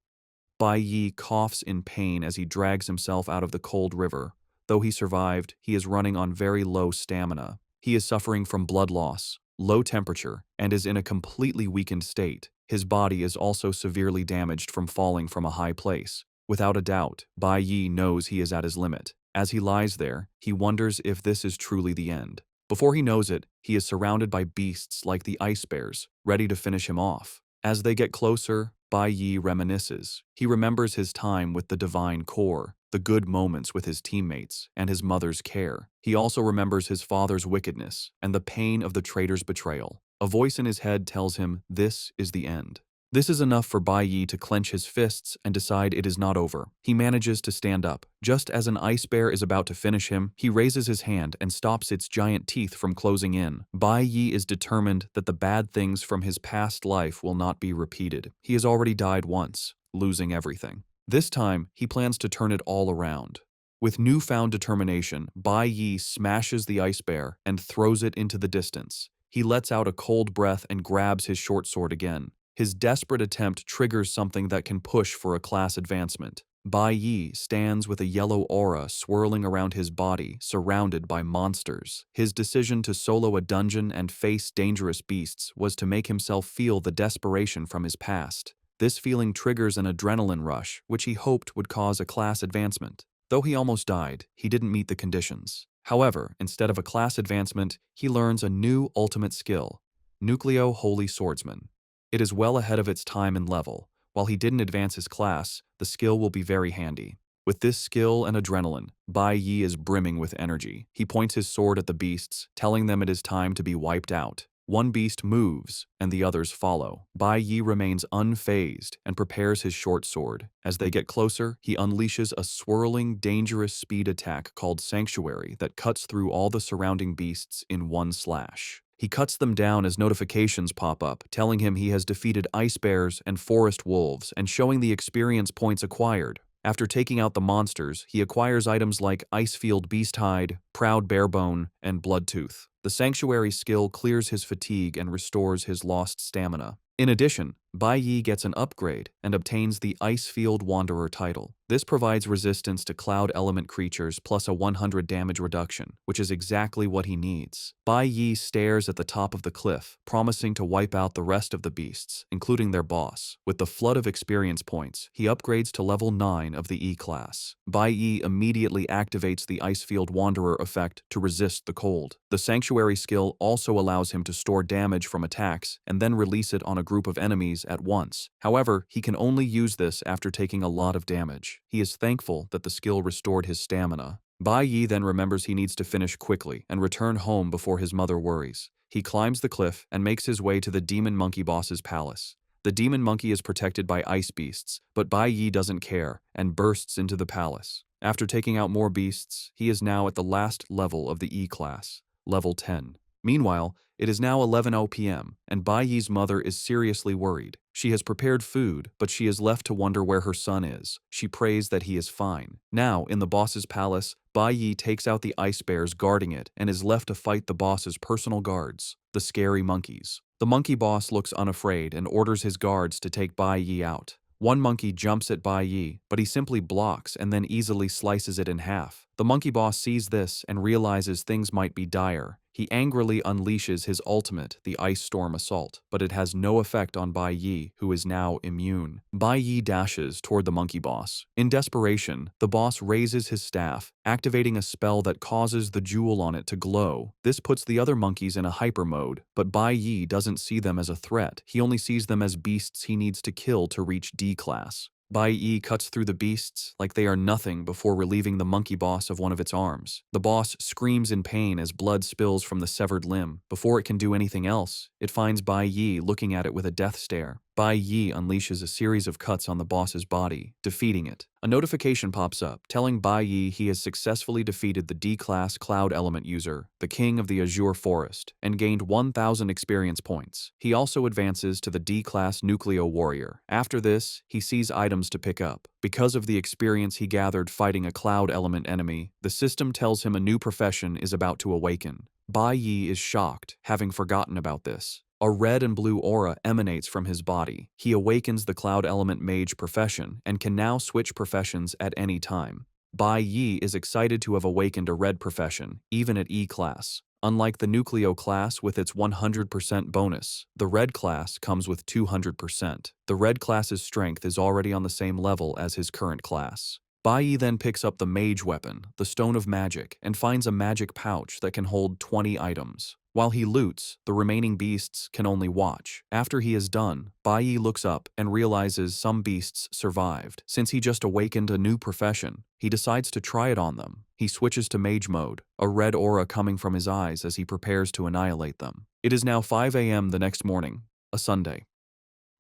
Bai Yi coughs in pain as he drags himself out of the cold river. Though he survived, he is running on very low stamina. He is suffering from blood loss, low temperature, and is in a completely weakened state. His body is also severely damaged from falling from a high place. Without a doubt, Bai Yi knows he is at his limit. As he lies there, he wonders if this is truly the end. Before he knows it, he is surrounded by beasts like the ice bears, ready to finish him off. As they get closer, Bai Yi reminisces. He remembers his time with the divine core, the good moments with his teammates, and his mother's care. He also remembers his father's wickedness and the pain of the traitor's betrayal. A voice in his head tells him this is the end. This is enough for Bai Yi to clench his fists and decide it is not over. He manages to stand up. Just as an ice bear is about to finish him, he raises his hand and stops its giant teeth from closing in. Bai Yi is determined that the bad things from his past life will not be repeated. He has already died once, losing everything. This time, he plans to turn it all around. With newfound determination, Bai Yi smashes the ice bear and throws it into the distance. He lets out a cold breath and grabs his short sword again. His desperate attempt triggers something that can push for a class advancement. Bai Yi stands with a yellow aura swirling around his body, surrounded by monsters. His decision to solo a dungeon and face dangerous beasts was to make himself feel the desperation from his past. This feeling triggers an adrenaline rush, which he hoped would cause a class advancement. Though he almost died, he didn't meet the conditions. However, instead of a class advancement, he learns a new ultimate skill, Nucleo Holy Swordsman. It is well ahead of its time and level. While he didn't advance his class, the skill will be very handy. With this skill and adrenaline, Bai Yi is brimming with energy. He points his sword at the beasts, telling them it is time to be wiped out. One beast moves, and the others follow. Bai Yi remains unfazed and prepares his short sword. As they get closer, he unleashes a swirling, dangerous speed attack called Sanctuary that cuts through all the surrounding beasts in one slash. He cuts them down as notifications pop up, telling him he has defeated ice bears and forest wolves and showing the experience points acquired. After taking out the monsters, he acquires items like Icefield Beasthide, Proud Barebone, and Bloodtooth. The Sanctuary skill clears his fatigue and restores his lost stamina. In addition, Bai Yi gets an upgrade and obtains the Icefield Wanderer title. This provides resistance to cloud element creatures plus a 100 damage reduction, which is exactly what he needs. Bai Yi stares at the top of the cliff, promising to wipe out the rest of the beasts, including their boss. With the flood of experience points, he upgrades to level 9 of the E-class. Bai Yi immediately activates the Icefield Wanderer effect to resist the cold. The Sanctuary skill also allows him to store damage from attacks and then release it on a group of enemies at once. However, he can only use this after taking a lot of damage. He is thankful that the skill restored his stamina. Bai Yi then remembers he needs to finish quickly and return home before his mother worries. He climbs the cliff and makes his way to the demon monkey boss's palace. The demon monkey is protected by ice beasts, but Bai Yi doesn't care and bursts into the palace. After taking out more beasts, he is now at the last level of the E-class, level 10. Meanwhile, it is now 11:00 p.m., and Bai Yi's mother is seriously worried. She has prepared food, but she is left to wonder where her son is. She prays that he is fine. Now, in the boss's palace, Bai Yi takes out the ice bears guarding it and is left to fight the boss's personal guards, the scary monkeys. The monkey boss looks unafraid and orders his guards to take Bai Yi out. One monkey jumps at Bai Yi, but he simply blocks and then easily slices it in half. The monkey boss sees this and realizes things might be dire. He angrily unleashes his ultimate, the Ice Storm Assault, but it has no effect on Bai Yi, who is now immune. Bai Yi dashes toward the monkey boss. In desperation, the boss raises his staff, activating a spell that causes the jewel on it to glow. This puts the other monkeys in a hyper mode, but Bai Yi doesn't see them as a threat. He only sees them as beasts he needs to kill to reach D-class. Bai Yi cuts through the beasts like they are nothing before relieving the monkey boss of one of its arms. The boss screams in pain as blood spills from the severed limb. Before it can do anything else, it finds Bai Yi looking at it with a death stare. Bai Yi unleashes a series of cuts on the boss's body, defeating it. A notification pops up, telling Bai Yi he has successfully defeated the D-Class Cloud Element user, the King of the Azure Forest, and gained 1,000 experience points. He also advances to the D-Class Nucleo Warrior. After this, he sees items to pick up. Because of the experience he gathered fighting a Cloud Element enemy, the system tells him a new profession is about to awaken. Bai Yi is shocked, having forgotten about this. A red and blue aura emanates from his body. He awakens the Cloud Element Mage profession and can now switch professions at any time. Bai Yi is excited to have awakened a red profession, even at E class. Unlike the Nucleo class with its 100% bonus, the red class comes with 200%. The red class's strength is already on the same level as his current class. Bai Yi then picks up the mage weapon, the Stone of Magic, and finds a magic pouch that can hold 20 items. While he loots, the remaining beasts can only watch. After he is done, Bai Yi looks up and realizes some beasts survived. Since he just awakened a new profession, he decides to try it on them. He switches to mage mode, a red aura coming from his eyes as he prepares to annihilate them. It is now 5 a.m. the next morning, a Sunday.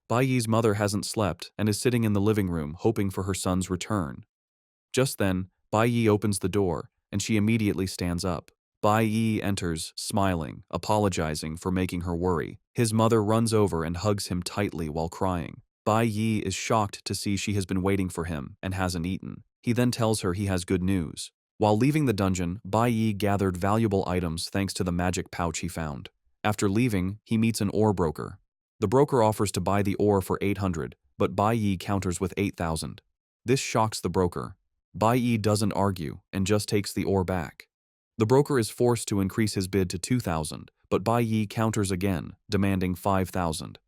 Bai Yi's mother hasn't slept and is sitting in the living room hoping for her son's return. Just then, Bai Yi opens the door, and she immediately stands up. Bai Yi enters, smiling, apologizing for making her worry. His mother runs over and hugs him tightly while crying. Bai Yi is shocked to see she has been waiting for him and hasn't eaten. He then tells her he has good news. While leaving the dungeon, Bai Yi gathered valuable items thanks to the magic pouch he found. After leaving, he meets an ore broker. The broker offers to buy the ore for 800, but Bai Yi counters with 8,000. This shocks the broker. Bai Yi doesn't argue and just takes the ore back. The broker is forced to increase his bid to 2,000, but Bai Yi counters again, demanding 5,000.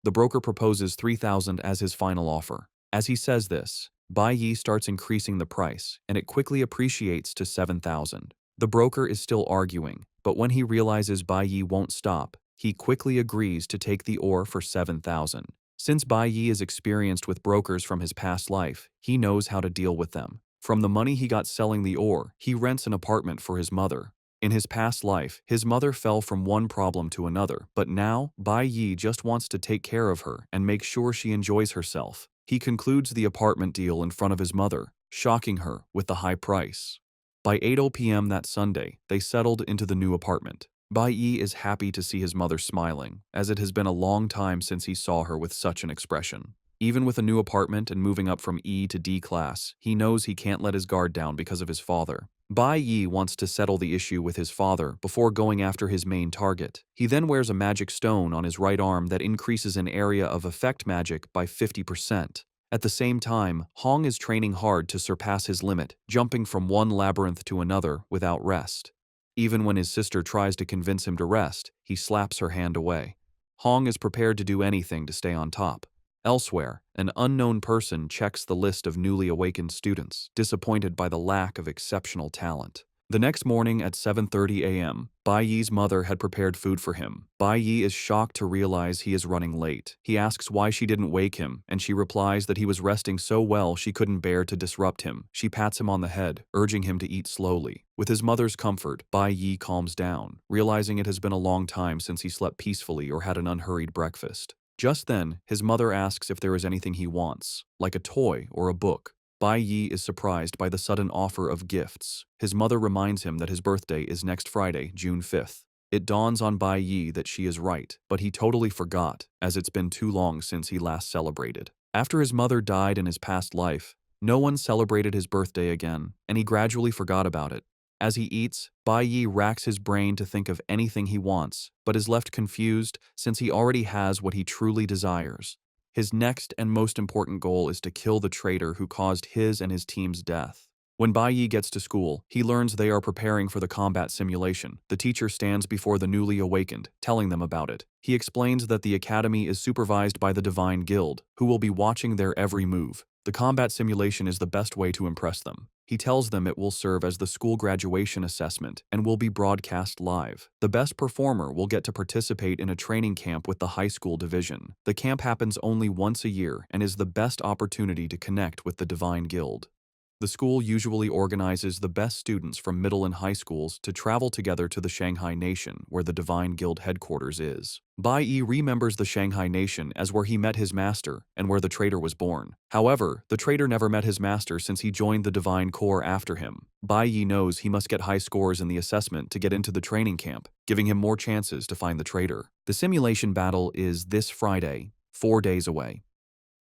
The broker proposes 3,000 as his final offer. As he says this, Bai Yi starts increasing the price, and it quickly appreciates to 7,000. The broker is still arguing, but when he realizes Bai Yi won't stop, he quickly agrees to take the ore for 7,000. Since Bai Yi is experienced with brokers from his past life, he knows how to deal with them. From the money he got selling the ore, he rents an apartment for his mother. In his past life, his mother fell from one problem to another, but now, Bai Yi just wants to take care of her and make sure she enjoys herself. He concludes the apartment deal in front of his mother, shocking her with the high price. By 8 p.m. that Sunday, they settled into the new apartment. Bai Yi is happy to see his mother smiling, as it has been a long time since he saw her with such an expression. Even with a new apartment and moving up from E to D class, he knows he can't let his guard down because of his father. Bai Yi wants to settle the issue with his father before going after his main target. He then wears a magic stone on his right arm that increases an area of effect magic by 50%. At the same time, Hong is training hard to surpass his limit, jumping from one labyrinth to another without rest. Even when his sister tries to convince him to rest, he slaps her hand away. Hong is prepared to do anything to stay on top. Elsewhere, an unknown person checks the list of newly awakened students, disappointed by the lack of exceptional talent. The next morning at 7:30 a.m., Bai Yi's mother had prepared food for him. Bai Yi is shocked to realize he is running late. He asks why she didn't wake him, and she replies that he was resting so well she couldn't bear to disrupt him. She pats him on the head, urging him to eat slowly. With his mother's comfort, Bai Yi calms down, realizing it has been a long time since he slept peacefully or had an unhurried breakfast. Just then, his mother asks if there is anything he wants, like a toy or a book. Bai Yi is surprised by the sudden offer of gifts. His mother reminds him that his birthday is next Friday, June 5th. It dawns on Bai Yi that she is right, but he totally forgot, as it's been too long since he last celebrated. After his mother died in his past life, no one celebrated his birthday again, and he gradually forgot about it. As he eats, Bai Yi racks his brain to think of anything he wants, but is left confused since he already has what he truly desires. His next and most important goal is to kill the traitor who caused his and his team's death. When Bai Yi gets to school, he learns they are preparing for the combat simulation. The teacher stands before the newly awakened, telling them about it. He explains that the academy is supervised by the Divine Guild, who will be watching their every move. The combat simulation is the best way to impress them. He tells them it will serve as the school graduation assessment and will be broadcast live. The best performer will get to participate in a training camp with the high school division. The camp happens only once a year and is the best opportunity to connect with the Divine Guild. The school usually organizes the best students from middle and high schools to travel together to the Shanghai Nation, where the Divine Guild headquarters is. Bai Yi remembers the Shanghai Nation as where he met his master and where the traitor was born. However, the traitor never met his master since he joined the Divine Corps after him. Bai Yi knows he must get high scores in the assessment to get into the training camp, giving him more chances to find the traitor. The simulation battle is this Friday, 4 days away.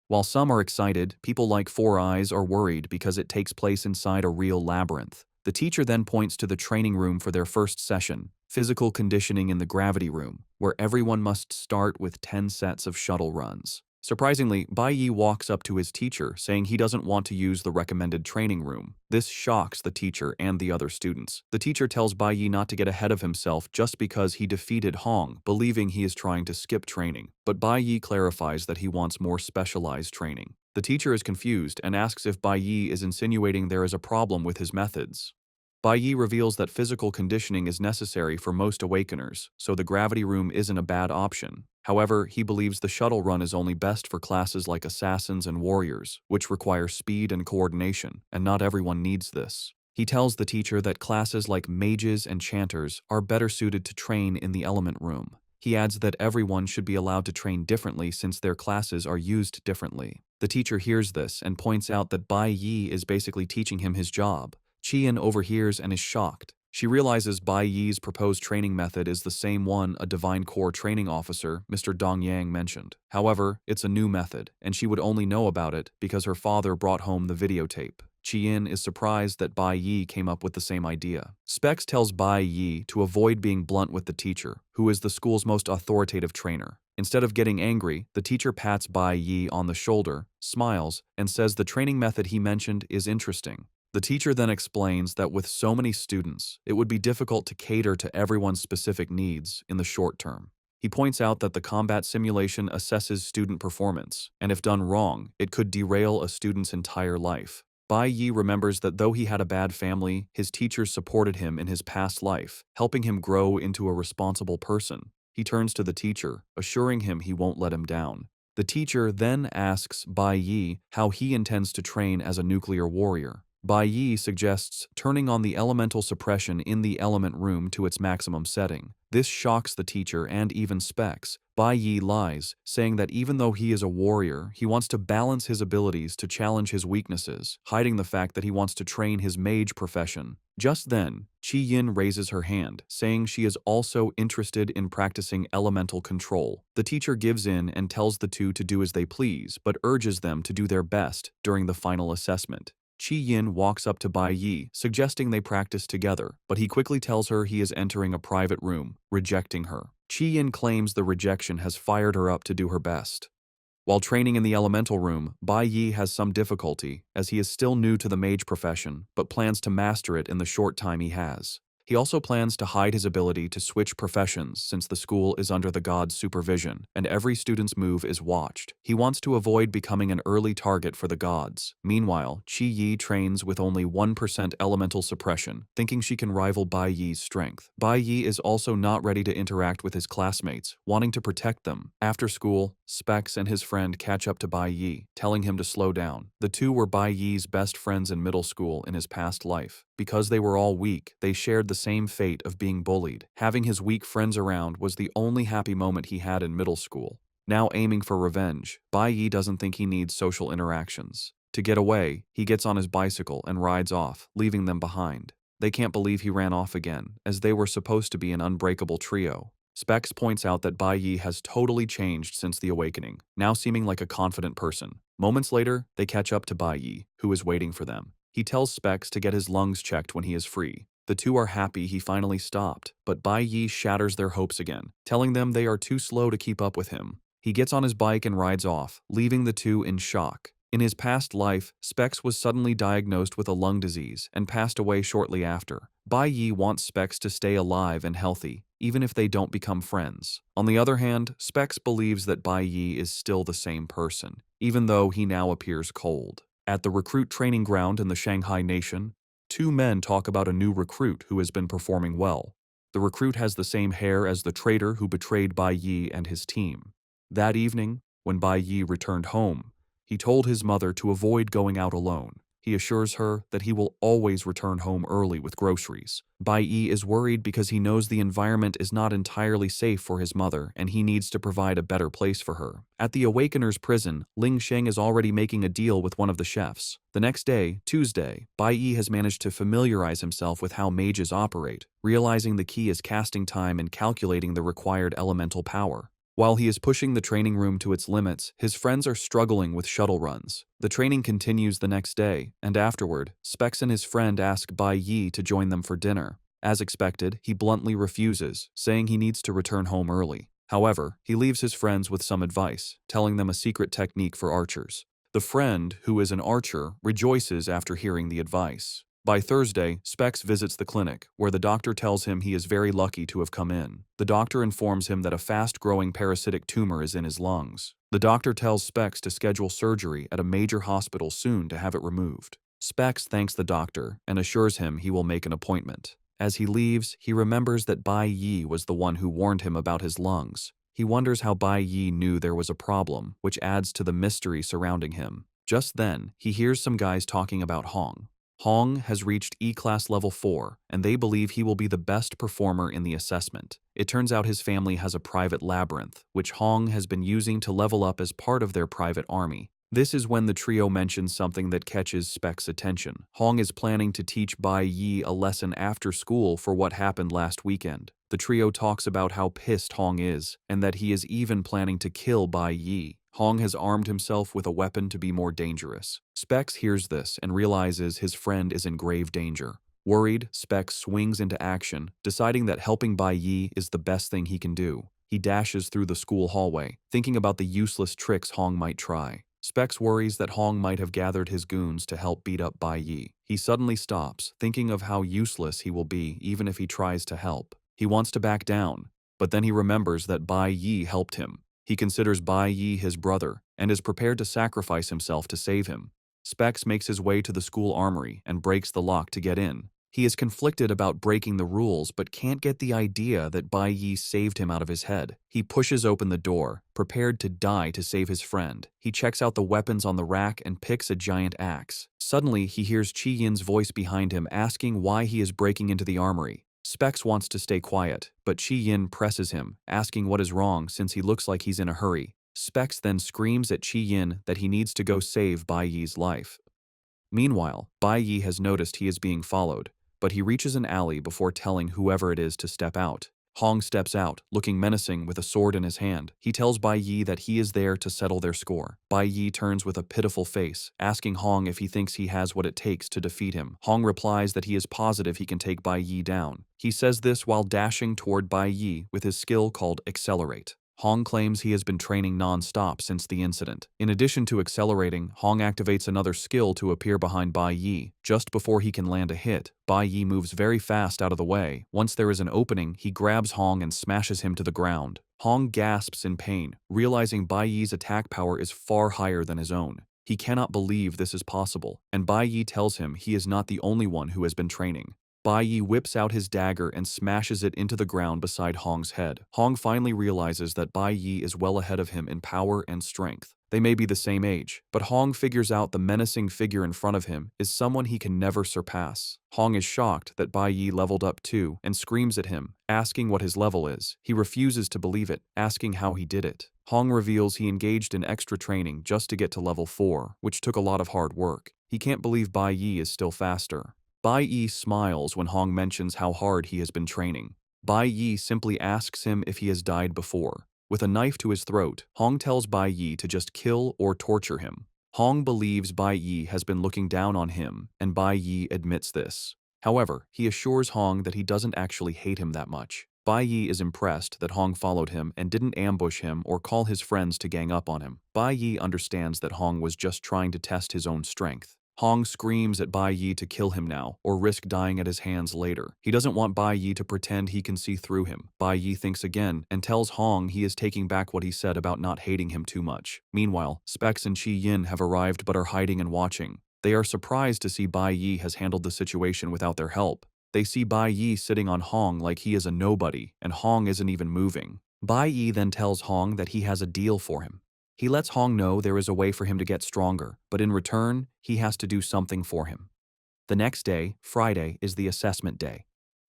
While some are excited, people like Four Eyes are worried because it takes place inside a real labyrinth. The teacher then points to the training room for their first session, physical conditioning in the gravity room, where everyone must start with 10 sets of shuttle runs. Surprisingly, Bai Yi walks up to his teacher, saying he doesn't want to use the recommended training room. This shocks the teacher and the other students. The teacher tells Bai Yi not to get ahead of himself just because he defeated Hong, believing he is trying to skip training. But Bai Yi clarifies that he wants more specialized training. The teacher is confused and asks if Bai Yi is insinuating there is a problem with his methods. Bai Yi reveals that physical conditioning is necessary for most awakeners, so the gravity room isn't a bad option. However, he believes the shuttle run is only best for classes like assassins and warriors, which require speed and coordination, and not everyone needs this. He tells the teacher that classes like mages and chanters are better suited to train in the element room. He adds that everyone should be allowed to train differently since their classes are used differently. The teacher hears this and points out that Bai Yi is basically teaching him his job. Qian overhears and is shocked. She realizes Bai Yi's proposed training method is the same one a Divine Corps training officer, Mr. Dong Yang, mentioned. However, it's a new method, and she would only know about it because her father brought home the videotape. Qian is surprised that Bai Yi came up with the same idea. Specs tells Bai Yi to avoid being blunt with the teacher, who is the school's most authoritative trainer. Instead of getting angry, the teacher pats Bai Yi on the shoulder, smiles, and says the training method he mentioned is interesting. The teacher then explains that with so many students, it would be difficult to cater to everyone's specific needs in the short term. He points out that the combat simulation assesses student performance, and if done wrong, it could derail a student's entire life. Bai Yi remembers that though he had a bad family, his teachers supported him in his past life, helping him grow into a responsible person. He turns to the teacher, assuring him he won't let him down. The teacher then asks Bai Yi how he intends to train as a nuclear warrior. Bai Yi suggests turning on the elemental suppression in the element room to its maximum setting. This shocks the teacher and even Specs. Bai Yi lies, saying that even though he is a warrior, he wants to balance his abilities to challenge his weaknesses, hiding the fact that he wants to train his mage profession. Just then, Qi Yin raises her hand, saying she is also interested in practicing elemental control. The teacher gives in and tells the two to do as they please, but urges them to do their best during the final assessment. Qi Yin walks up to Bai Yi, suggesting they practice together, but he quickly tells her he is entering a private room, rejecting her. Qi Yin claims the rejection has fired her up to do her best. While training in the elemental room, Bai Yi has some difficulty, as he is still new to the mage profession, but plans to master it in the short time he has. He also plans to hide his ability to switch professions since the school is under the god's supervision, and every student's move is watched. He wants to avoid becoming an early target for the gods. Meanwhile, Qi Yi trains with only 1% elemental suppression, thinking she can rival Bai Yi's strength. Bai Yi is also not ready to interact with his classmates, wanting to protect them. After school, Specs and his friend catch up to Bai Yi, telling him to slow down. The two were Bai Yi's best friends in middle school in his past life. Because they were all weak, they shared the same fate of being bullied. Having his weak friends around was the only happy moment he had in middle school. Now aiming for revenge, Bai Yi doesn't think he needs social interactions. To get away, he gets on his bicycle and rides off, leaving them behind. They can't believe he ran off again, as they were supposed to be an unbreakable trio. Specs points out that Bai Yi has totally changed since the awakening, now seeming like a confident person. Moments later, they catch up to Bai Yi, who is waiting for them. He tells Specs to get his lungs checked when he is free. The two are happy he finally stopped, but Bai Yi shatters their hopes again, telling them they are too slow to keep up with him. He gets on his bike and rides off, leaving the two in shock. In his past life, Specs was suddenly diagnosed with a lung disease and passed away shortly after. Bai Yi wants Specs to stay alive and healthy, even if they don't become friends. On the other hand, Specs believes that Bai Yi is still the same person, even though he now appears cold. At the recruit training ground in the Shanghai nation, two men talk about a new recruit who has been performing well. The recruit has the same hair as the traitor who betrayed Bai Yi and his team. That evening, when Bai Yi returned home, he told his mother to avoid going out alone. He assures her that he will always return home early with groceries. Bai Yi is worried because he knows the environment is not entirely safe for his mother and he needs to provide a better place for her. At the Awakener's prison, Ling Sheng is already making a deal with one of the chefs. The next day, Tuesday, Bai Yi has managed to familiarize himself with how mages operate, realizing the key is casting time and calculating the required elemental power. While he is pushing the training room to its limits, his friends are struggling with shuttle runs. The training continues the next day, and afterward, Specs and his friend ask Bai Yi to join them for dinner. As expected, he bluntly refuses, saying he needs to return home early. However, he leaves his friends with some advice, telling them a secret technique for archers. The friend, who is an archer, rejoices after hearing the advice. By Thursday, Specs visits the clinic, where the doctor tells him he is very lucky to have come in. The doctor informs him that a fast-growing parasitic tumor is in his lungs. The doctor tells Specs to schedule surgery at a major hospital soon to have it removed. Specs thanks the doctor and assures him he will make an appointment. As he leaves, he remembers that Bai Yi was the one who warned him about his lungs. He wonders how Bai Yi knew there was a problem, which adds to the mystery surrounding him. Just then, he hears some guys talking about Hong. Hong has reached E-Class Level 4, and they believe he will be the best performer in the assessment. It turns out his family has a private labyrinth, which Hong has been using to level up as part of their private army. This is when the trio mentions something that catches Specs' attention. Hong is planning to teach Bai Yi a lesson after school for what happened last weekend. The trio talks about how pissed Hong is, and that he is even planning to kill Bai Yi. Hong has armed himself with a weapon to be more dangerous. Specs hears this and realizes his friend is in grave danger. Worried, Specs swings into action, deciding that helping Bai Yi is the best thing he can do. He dashes through the school hallway, thinking about the useless tricks Hong might try. Specs worries that Hong might have gathered his goons to help beat up Bai Yi. He suddenly stops, thinking of how useless he will be even if he tries to help. He wants to back down, but then he remembers that Bai Yi helped him. He considers Bai Yi his brother and is prepared to sacrifice himself to save him. Specs makes his way to the school armory and breaks the lock to get in. He is conflicted about breaking the rules but can't get the idea that Bai Yi saved him out of his head. He pushes open the door, prepared to die to save his friend. He checks out the weapons on the rack and picks a giant axe. Suddenly, he hears Qi Yin's voice behind him asking why he is breaking into the armory. Specs wants to stay quiet, but Qi Yin presses him, asking what is wrong since he looks like he's in a hurry. Specs then screams at Qi Yin that he needs to go save Bai Yi's life. Meanwhile, Bai Yi has noticed he is being followed, but he reaches an alley before telling whoever it is to step out. Hong steps out, looking menacing with a sword in his hand. He tells Bai Yi that he is there to settle their score. Bai Yi turns with a pitiful face, asking Hong if he thinks he has what it takes to defeat him. Hong replies that he is positive he can take Bai Yi down. He says this while dashing toward Bai Yi with his skill called Accelerate. Hong claims he has been training non-stop since the incident. In addition to accelerating, Hong activates another skill to appear behind Bai Yi. Just before he can land a hit, Bai Yi moves very fast out of the way. Once there is an opening, he grabs Hong and smashes him to the ground. Hong gasps in pain, realizing Bai Yi's attack power is far higher than his own. He cannot believe this is possible, and Bai Yi tells him he is not the only one who has been training. Bai Yi whips out his dagger and smashes it into the ground beside Hong's head. Hong finally realizes that Bai Yi is well ahead of him in power and strength. They may be the same age, but Hong figures out the menacing figure in front of him is someone he can never surpass. Hong is shocked that Bai Yi leveled up too and screams at him, asking what his level is. He refuses to believe it, asking how he did it. Hong reveals he engaged in extra training just to get to level 4, which took a lot of hard work. He can't believe Bai Yi is still faster. Bai Yi smiles when Hong mentions how hard he has been training. Bai Yi simply asks him if he has died before. With a knife to his throat, Hong tells Bai Yi to just kill or torture him. Hong believes Bai Yi has been looking down on him, and Bai Yi admits this. However, he assures Hong that he doesn't actually hate him that much. Bai Yi is impressed that Hong followed him and didn't ambush him or call his friends to gang up on him. Bai Yi understands that Hong was just trying to test his own strength. Hong screams at Bai Yi to kill him now, or risk dying at his hands later. He doesn't want Bai Yi to pretend he can see through him. Bai Yi thinks again and tells Hong he is taking back what he said about not hating him too much. Meanwhile, Specs and Chi Yin have arrived but are hiding and watching. They are surprised to see Bai Yi has handled the situation without their help. They see Bai Yi sitting on Hong like he is a nobody, and Hong isn't even moving. Bai Yi then tells Hong that he has a deal for him. He lets Hong know there is a way for him to get stronger, but in return, he has to do something for him. The next day, Friday, is the assessment day.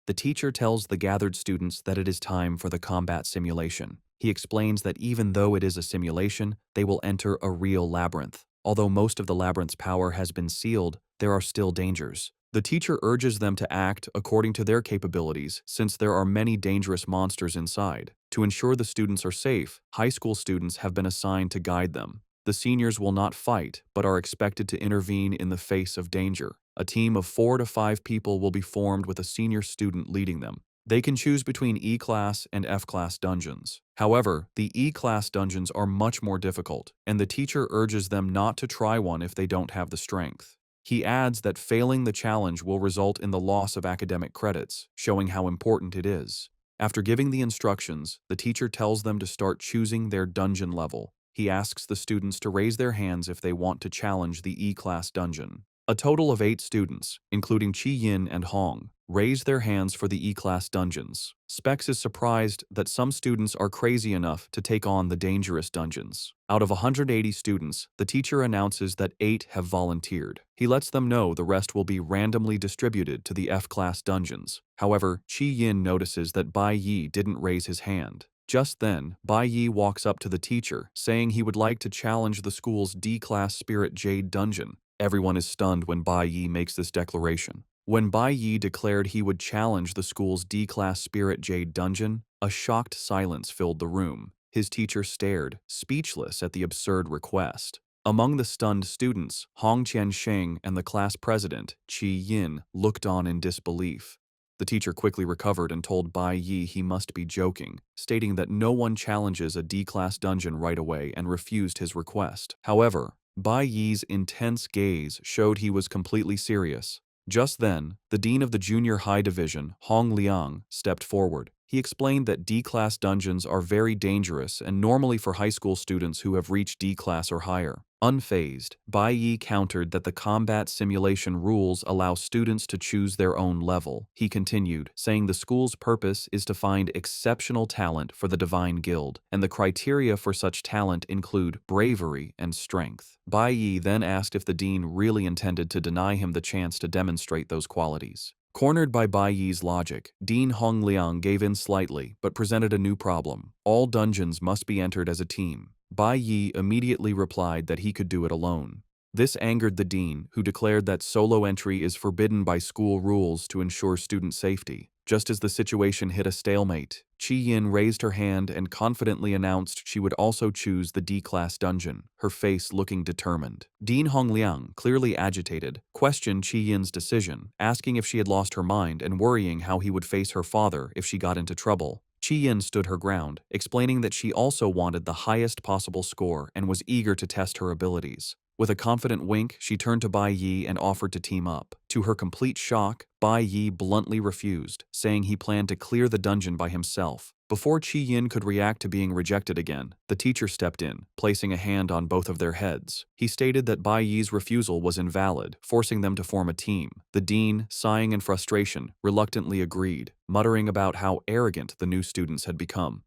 The teacher tells the gathered students that it is time for the combat simulation. He explains that even though it is a simulation, they will enter a real labyrinth. Although most of the labyrinth's power has been sealed, there are still dangers. The teacher urges them to act according to their capabilities since there are many dangerous monsters inside. To ensure the students are safe, high school students have been assigned to guide them. The seniors will not fight, but are expected to intervene in the face of danger. A team of 4 to 5 people will be formed with a senior student leading them. They can choose between E-class and F-class dungeons. However, the E-class dungeons are much more difficult, and the teacher urges them not to try one if they don't have the strength. He adds that failing the challenge will result in the loss of academic credits, showing how important it is. After giving the instructions, the teacher tells them to start choosing their dungeon level. He asks the students to raise their hands if they want to challenge the E-class dungeon. A total of 8 students, including Chi Yin and Hong, raised their hands for the E-class dungeons. Specs is surprised that some students are crazy enough to take on the dangerous dungeons. Out of 180 students, the teacher announces that 8 have volunteered. He lets them know the rest will be randomly distributed to the F-class dungeons. However, Chi Yin notices that Bai Yi didn't raise his hand. Just then, Bai Yi walks up to the teacher, saying he would like to challenge the school's D-class Spirit Jade dungeon. Everyone is stunned when Bai Yi makes this declaration. When Bai Yi declared he would challenge the school's D-class Spirit Jade dungeon, a shocked silence filled the room. His teacher stared, speechless at the absurd request. Among the stunned students, Hong Qiansheng and the class president, Chi Yin, looked on in disbelief. The teacher quickly recovered and told Bai Yi he must be joking, stating that no one challenges a D-class dungeon right away and refused his request. However, Bai Yi's intense gaze showed he was completely serious. Just then, the dean of the junior high division, Hong Liang, stepped forward. He explained that D-class dungeons are very dangerous and normally for high school students who have reached D-class or higher. Unfazed, Bai Yi countered that the combat simulation rules allow students to choose their own level. He continued, saying the school's purpose is to find exceptional talent for the Divine Guild, and the criteria for such talent include bravery and strength. Bai Yi then asked if the dean really intended to deny him the chance to demonstrate those qualities. Cornered by Bai Yi's logic, Dean Hong Liang gave in slightly but presented a new problem. All dungeons must be entered as a team. Bai Yi immediately replied that he could do it alone. This angered the dean, who declared that solo entry is forbidden by school rules to ensure student safety. Just as the situation hit a stalemate, Chi Yin raised her hand and confidently announced she would also choose the D-class dungeon, her face looking determined. Dean Hongliang, clearly agitated, questioned Chi Yin's decision, asking if she had lost her mind and worrying how he would face her father if she got into trouble. Chi Yin stood her ground, explaining that she also wanted the highest possible score and was eager to test her abilities. With a confident wink, she turned to Bai Yi and offered to team up. To her complete shock, Bai Yi bluntly refused, saying he planned to clear the dungeon by himself. Before Chi Yin could react to being rejected again, the teacher stepped in, placing a hand on both of their heads. He stated that Bai Yi's refusal was invalid, forcing them to form a team. The dean, sighing in frustration, reluctantly agreed, muttering about how arrogant the new students had become.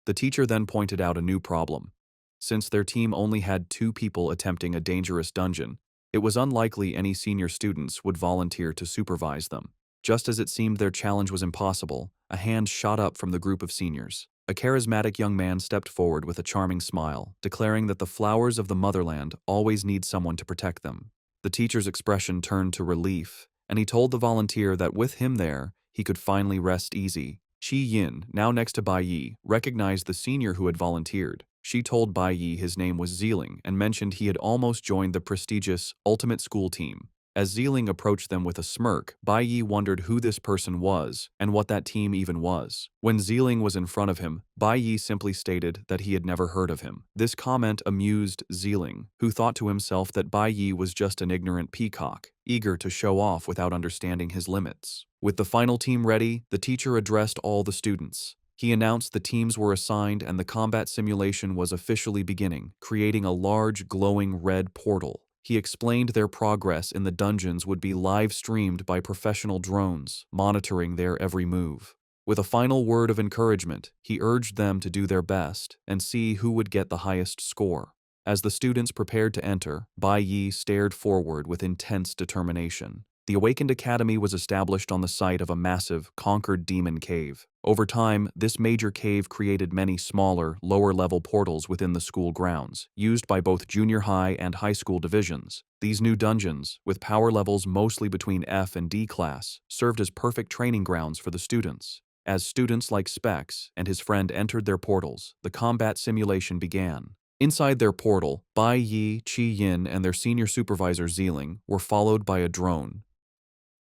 The teacher then pointed out a new problem. Since their team only had 2 people attempting a dangerous dungeon, it was unlikely any senior students would volunteer to supervise them. Just as it seemed their challenge was impossible, a hand shot up from the group of seniors. A charismatic young man stepped forward with a charming smile, declaring that the flowers of the motherland always need someone to protect them. The teacher's expression turned to relief, and he told the volunteer that with him there, he could finally rest easy. Chi Yin, now next to Bai Yi, recognized the senior who had volunteered. She told Bai Yi his name was Zeeling and mentioned he had almost joined the prestigious Ultimate School team. As Zeeling approached them with a smirk, Bai Yi wondered who this person was and what that team even was. When Zeeling was in front of him, Bai Yi simply stated that he had never heard of him. This comment amused Zeeling, who thought to himself that Bai Yi was just an ignorant peacock, eager to show off without understanding his limits. With the final team ready, the teacher addressed all the students. He announced the teams were assigned and the combat simulation was officially beginning, creating a large glowing red portal. He explained their progress in the dungeons would be live-streamed by professional drones, monitoring their every move. With a final word of encouragement, he urged them to do their best and see who would get the highest score. As the students prepared to enter, Bai Yi stared forward with intense determination. The Awakened Academy was established on the site of a massive, conquered demon cave. Over time, this major cave created many smaller, lower-level portals within the school grounds, used by both junior high and high school divisions. These new dungeons, with power levels mostly between F and D class, served as perfect training grounds for the students. As students like Specs and his friend entered their portals, the combat simulation began. Inside their portal, Bai Yi, Qi Yin, and their senior supervisor Zeeling were followed by a drone.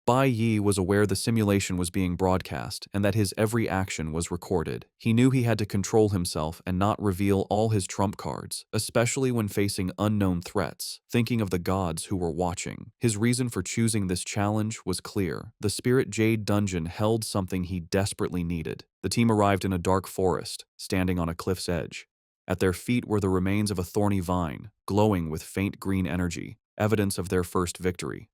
Bai Yi was aware the simulation was being broadcast and that his every action was recorded. He knew he had to control himself and not reveal all his trump cards, especially when facing unknown threats, thinking of the gods who were watching. His reason for choosing this challenge was clear. The Spirit Jade dungeon held something he desperately needed. The team arrived in a dark forest, standing on a cliff's edge. At their feet were the remains of a thorny vine, glowing with faint green energy, evidence of their first victory.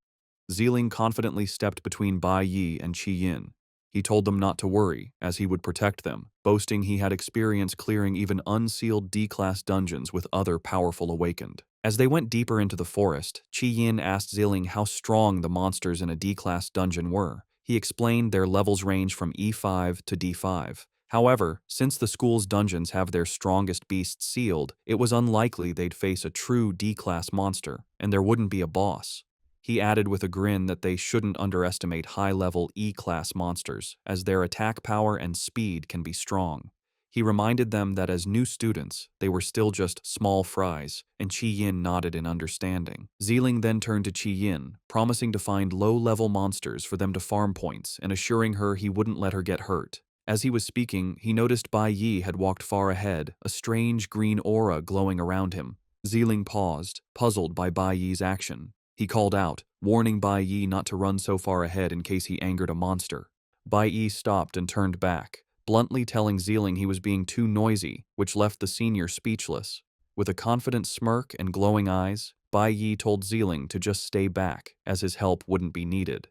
Zeeling confidently stepped between Bai Yi and Qi Yin. He told them not to worry, as he would protect them, boasting he had experience clearing even unsealed D-class dungeons with other powerful awakened. As they went deeper into the forest, Qi Yin asked Zeeling how strong the monsters in a D-class dungeon were. He explained their levels range from E5 to D5. However, since the school's dungeons have their strongest beasts sealed, it was unlikely they'd face a true D-class monster, and there wouldn't be a boss. He added with a grin that they shouldn't underestimate high-level E-class monsters, as their attack power and speed can be strong. He reminded them that as new students, they were still just small fries, and Qi Yin nodded in understanding. Zeeling then turned to Qi Yin, promising to find low-level monsters for them to farm points and assuring her he wouldn't let her get hurt. As he was speaking, he noticed Bai Yi had walked far ahead, a strange green aura glowing around him. Zeeling paused, puzzled by Bai Yi's action. He called out, warning Bai Yi not to run so far ahead in case he angered a monster. Bai Yi stopped and turned back, bluntly telling Zeeling he was being too noisy, which left the senior speechless. With a confident smirk and glowing eyes, Bai Yi told Zeeling to just stay back, as his help wouldn't be needed.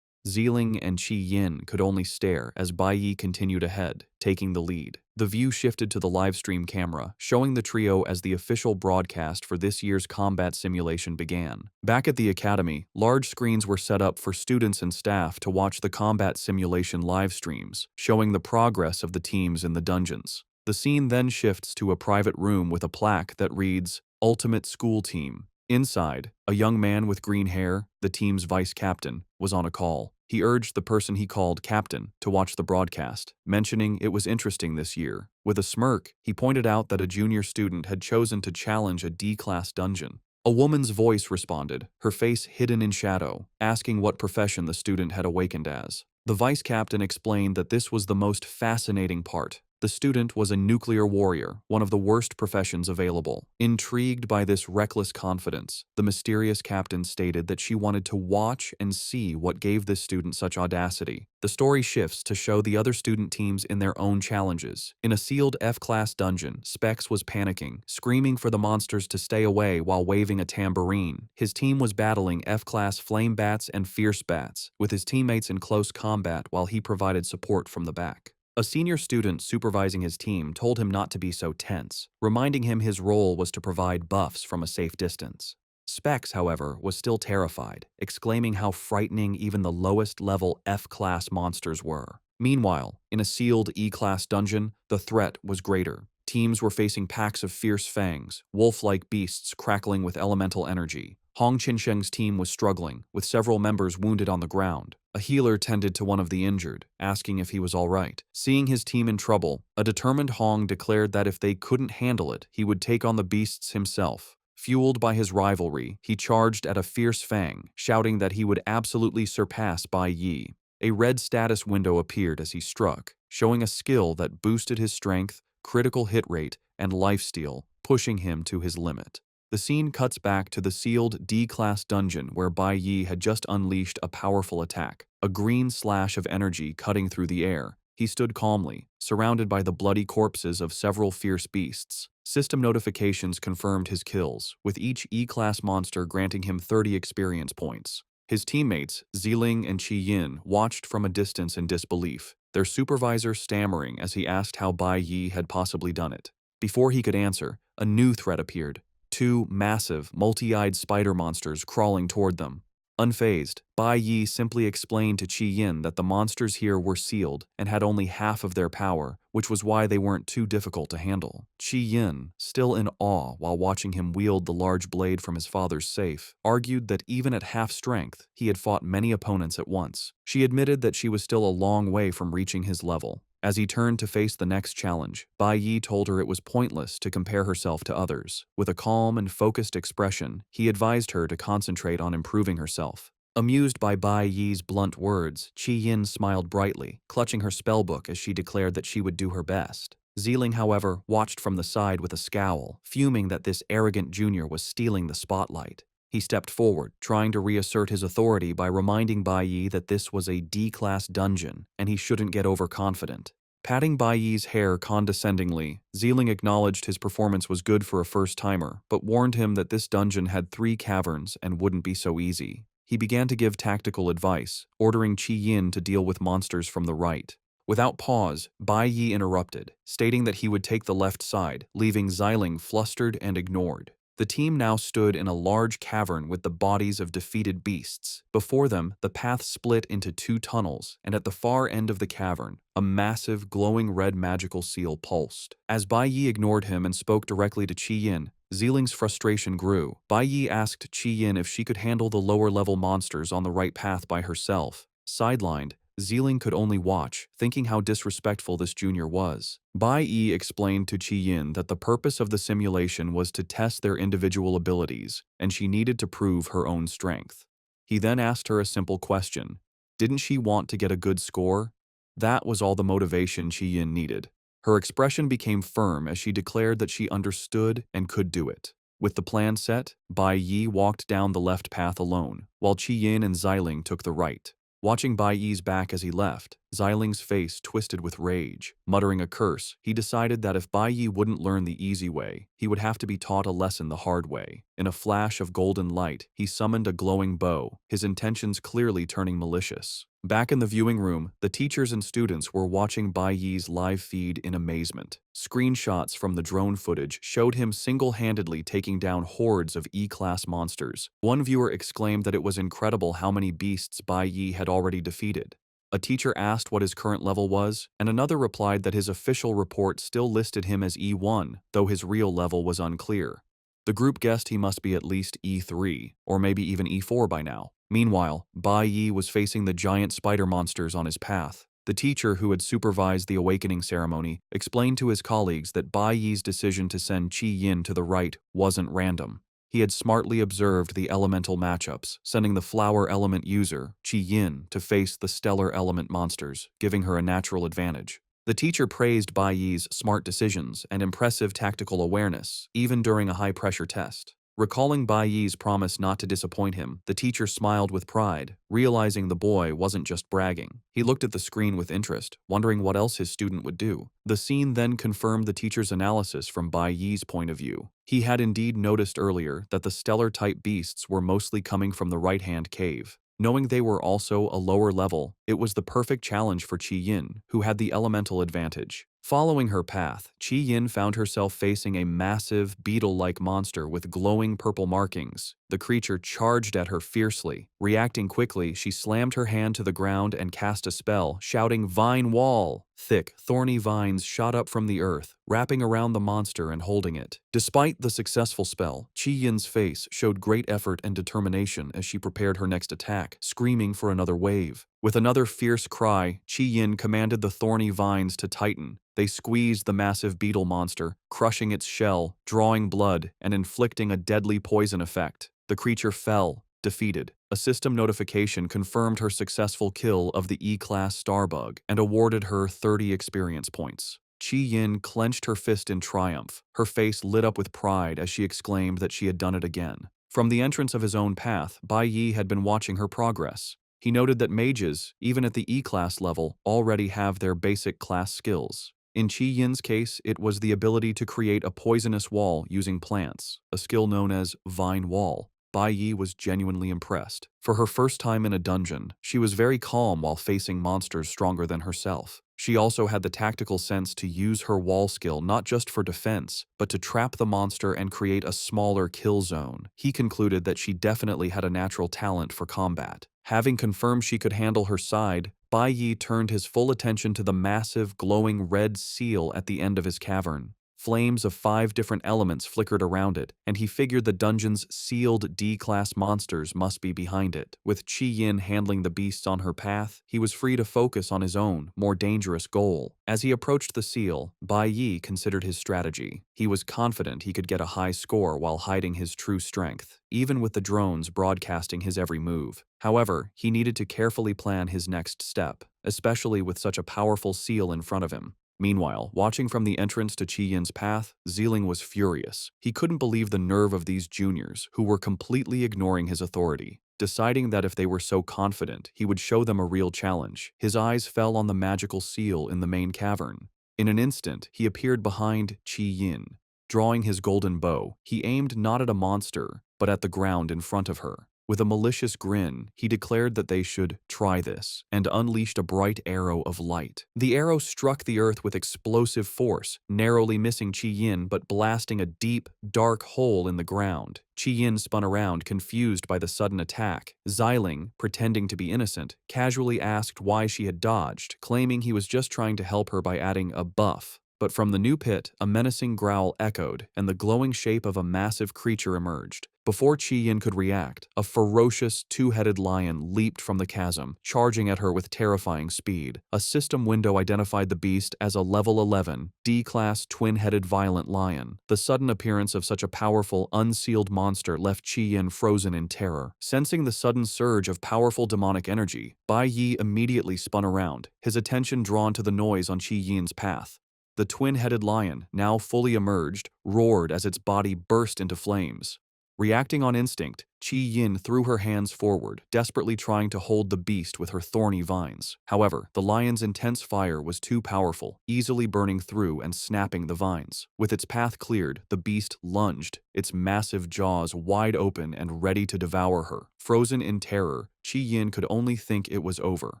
Zeeling and Qi Yin could only stare as Bai Yi continued ahead, taking the lead. The view shifted to the livestream camera, showing the trio as the official broadcast for this year's combat simulation began. Back at the academy, large screens were set up for students and staff to watch the combat simulation live streams, showing the progress of the teams in the dungeons. The scene then shifts to a private room with a plaque that reads, "Ultimate School Team." Inside, a young man with green hair, the team's vice captain, was on a call. He urged the person he called captain to watch the broadcast, mentioning it was interesting this year. With a smirk, he pointed out that a junior student had chosen to challenge a D-class dungeon. A woman's voice responded, her face hidden in shadow, asking what profession the student had awakened as. The vice captain explained that this was the most fascinating part. The student was a nuclear warrior, one of the worst professions available. Intrigued by this reckless confidence, the mysterious captain stated that she wanted to watch and see what gave this student such audacity. The story shifts to show the other student teams in their own challenges. In a sealed F-class dungeon, Specs was panicking, screaming for the monsters to stay away while waving a tambourine. His team was battling F-class flame bats and fierce bats, with his teammates in close combat while he provided support from the back. A senior student supervising his team told him not to be so tense, reminding him his role was to provide buffs from a safe distance. Specs, however, was still terrified, exclaiming how frightening even the lowest-level F-class monsters were. Meanwhile, in a sealed E-class dungeon, the threat was greater. Teams were facing packs of fierce fangs, wolf-like beasts crackling with elemental energy. Hong Qinsheng's team was struggling, with several members wounded on the ground. A healer tended to one of the injured, asking if he was all right. Seeing his team in trouble, a determined Hong declared that if they couldn't handle it, he would take on the beasts himself. Fueled by his rivalry, he charged at a fierce fang, shouting that he would absolutely surpass Bai Yi. A red status window appeared as he struck, showing a skill that boosted his strength, critical hit rate, and lifesteal, pushing him to his limit. The scene cuts back to the sealed D-class dungeon where Bai Yi had just unleashed a powerful attack, a green slash of energy cutting through the air. He stood calmly, surrounded by the bloody corpses of several fierce beasts. System notifications confirmed his kills, with each E-class monster granting him 30 experience points. His teammates, Ziling and Qi Yin, watched from a distance in disbelief, their supervisor stammering as he asked how Bai Yi had possibly done it. Before he could answer, a new threat appeared. Two massive, multi-eyed spider monsters crawling toward them. Unfazed, Bai Yi simply explained to Qi Yin that the monsters here were sealed and had only half of their power, which was why they weren't too difficult to handle. Qi Yin, still in awe while watching him wield the large blade from his father's safe, argued that even at half strength, he had fought many opponents at once. She admitted that she was still a long way from reaching his level. As he turned to face the next challenge, Bai Yi told her it was pointless to compare herself to others. With a calm and focused expression, he advised her to concentrate on improving herself. Amused by Bai Yi's blunt words, Qi Yin smiled brightly, clutching her spellbook as she declared that she would do her best. Ziling, however, watched from the side with a scowl, fuming that this arrogant junior was stealing the spotlight. He stepped forward, trying to reassert his authority by reminding Bai Yi that this was a D-class dungeon and he shouldn't get overconfident. Patting Bai Yi's hair condescendingly, Ziling acknowledged his performance was good for a first-timer, but warned him that this dungeon had 3 caverns and wouldn't be so easy. He began to give tactical advice, ordering Qi Yin to deal with monsters from the right. Without pause, Bai Yi interrupted, stating that he would take the left side, leaving Ziling flustered and ignored. The team now stood in a large cavern with the bodies of defeated beasts. Before them, the path split into 2 tunnels, and at the far end of the cavern, a massive, glowing red magical seal pulsed. As Bai Yi ignored him and spoke directly to Qi Yin, Ziling's frustration grew. Bai Yi asked Qi Yin if she could handle the lower-level monsters on the right path by herself. Sidelined, Ziling could only watch, thinking how disrespectful this junior was. Bai Yi explained to Qi Yin that the purpose of the simulation was to test their individual abilities, and she needed to prove her own strength. He then asked her a simple question. Didn't she want to get a good score? That was all the motivation Qi Yin needed. Her expression became firm as she declared that she understood and could do it. With the plan set, Bai Yi walked down the left path alone, while Qi Yin and Ziling took the right. Watching Bai Yi's back as he left, Ziling's face twisted with rage. Muttering a curse, he decided that if Bai Yi wouldn't learn the easy way, he would have to be taught a lesson the hard way. In a flash of golden light, he summoned a glowing bow, his intentions clearly turning malicious. Back in the viewing room, the teachers and students were watching Bai Yi's live feed in amazement. Screenshots from the drone footage showed him single-handedly taking down hordes of E-class monsters. One viewer exclaimed that it was incredible how many beasts Bai Yi had already defeated. A teacher asked what his current level was, and another replied that his official report still listed him as E1, though his real level was unclear. The group guessed he must be at least E3, or maybe even E4 by now. Meanwhile, Bai Yi was facing the giant spider monsters on his path. The teacher who had supervised the awakening ceremony explained to his colleagues that Bai Yi's decision to send Qi Yin to the right wasn't random. He had smartly observed the elemental matchups, sending the flower element user, Qi Yin, to face the stellar element monsters, giving her a natural advantage. The teacher praised Bai Yi's smart decisions and impressive tactical awareness, even during a high-pressure test. Recalling Bai Yi's promise not to disappoint him, the teacher smiled with pride, realizing the boy wasn't just bragging. He looked at the screen with interest, wondering what else his student would do. The scene then confirmed the teacher's analysis from Bai Yi's point of view. He had indeed noticed earlier that the stellar-type beasts were mostly coming from the right-hand cave. Knowing they were also a lower level, it was the perfect challenge for Qi Yin, who had the elemental advantage. Following her path, Qi Yin found herself facing a massive, beetle-like monster with glowing purple markings. The creature charged at her fiercely. Reacting quickly, she slammed her hand to the ground and cast a spell, shouting, "Vine Wall!" Thick, thorny vines shot up from the earth, wrapping around the monster and holding it. Despite the successful spell, Qi Yin's face showed great effort and determination as she prepared her next attack, screaming for another wave. With another fierce cry, Qi Yin commanded the thorny vines to tighten. They squeezed the massive beetle monster, crushing its shell, drawing blood, and inflicting a deadly poison effect. The creature fell, defeated. A system notification confirmed her successful kill of the E-Class Starbug and awarded her 30 experience points. Qi Yin clenched her fist in triumph. Her face lit up with pride as she exclaimed that she had done it again. From the entrance of his own path, Bai Yi had been watching her progress. He noted that mages, even at the E-Class level, already have their basic class skills. In Qi Yin's case, it was the ability to create a poisonous wall using plants, a skill known as Vine Wall. Bai Yi was genuinely impressed. For her first time in a dungeon, she was very calm while facing monsters stronger than herself. She also had the tactical sense to use her wall skill not just for defense, but to trap the monster and create a smaller kill zone. He concluded that she definitely had a natural talent for combat. Having confirmed she could handle her side, Bai Yi turned his full attention to the massive, glowing red seal at the end of his cavern. Flames of 5 different elements flickered around it, and he figured the dungeon's sealed D-class monsters must be behind it. With Qi Yin handling the beasts on her path, he was free to focus on his own, more dangerous goal. As he approached the seal, Bai Yi considered his strategy. He was confident he could get a high score while hiding his true strength, even with the drones broadcasting his every move. However, he needed to carefully plan his next step, especially with such a powerful seal in front of him. Meanwhile, watching from the entrance to Qi Yin's path, Ziling was furious. He couldn't believe the nerve of these juniors, who were completely ignoring his authority. Deciding that if they were so confident, he would show them a real challenge, his eyes fell on the magical seal in the main cavern. In an instant, he appeared behind Qi Yin. Drawing his golden bow, he aimed not at a monster, but at the ground in front of her. With a malicious grin, he declared that they should try this, and unleashed a bright arrow of light. The arrow struck the earth with explosive force, narrowly missing Qi Yin but blasting a deep, dark hole in the ground. Qi Yin spun around, confused by the sudden attack. Ziling, pretending to be innocent, casually asked why she had dodged, claiming he was just trying to help her by adding a buff. But from the new pit, a menacing growl echoed, and the glowing shape of a massive creature emerged. Before Qi Yin could react, a ferocious, two-headed lion leaped from the chasm, charging at her with terrifying speed. A system window identified the beast as a level 11, D-class twin-headed violent lion. The sudden appearance of such a powerful, unsealed monster left Qi Yin frozen in terror. Sensing the sudden surge of powerful demonic energy, Bai Yi immediately spun around, his attention drawn to the noise on Qi Yin's path. The twin-headed lion, now fully emerged, roared as its body burst into flames. Reacting on instinct, Qi Yin threw her hands forward, desperately trying to hold the beast with her thorny vines. However, the lion's intense fire was too powerful, easily burning through and snapping the vines. With its path cleared, the beast lunged, its massive jaws wide open and ready to devour her. Frozen in terror, Qi Yin could only think it was over.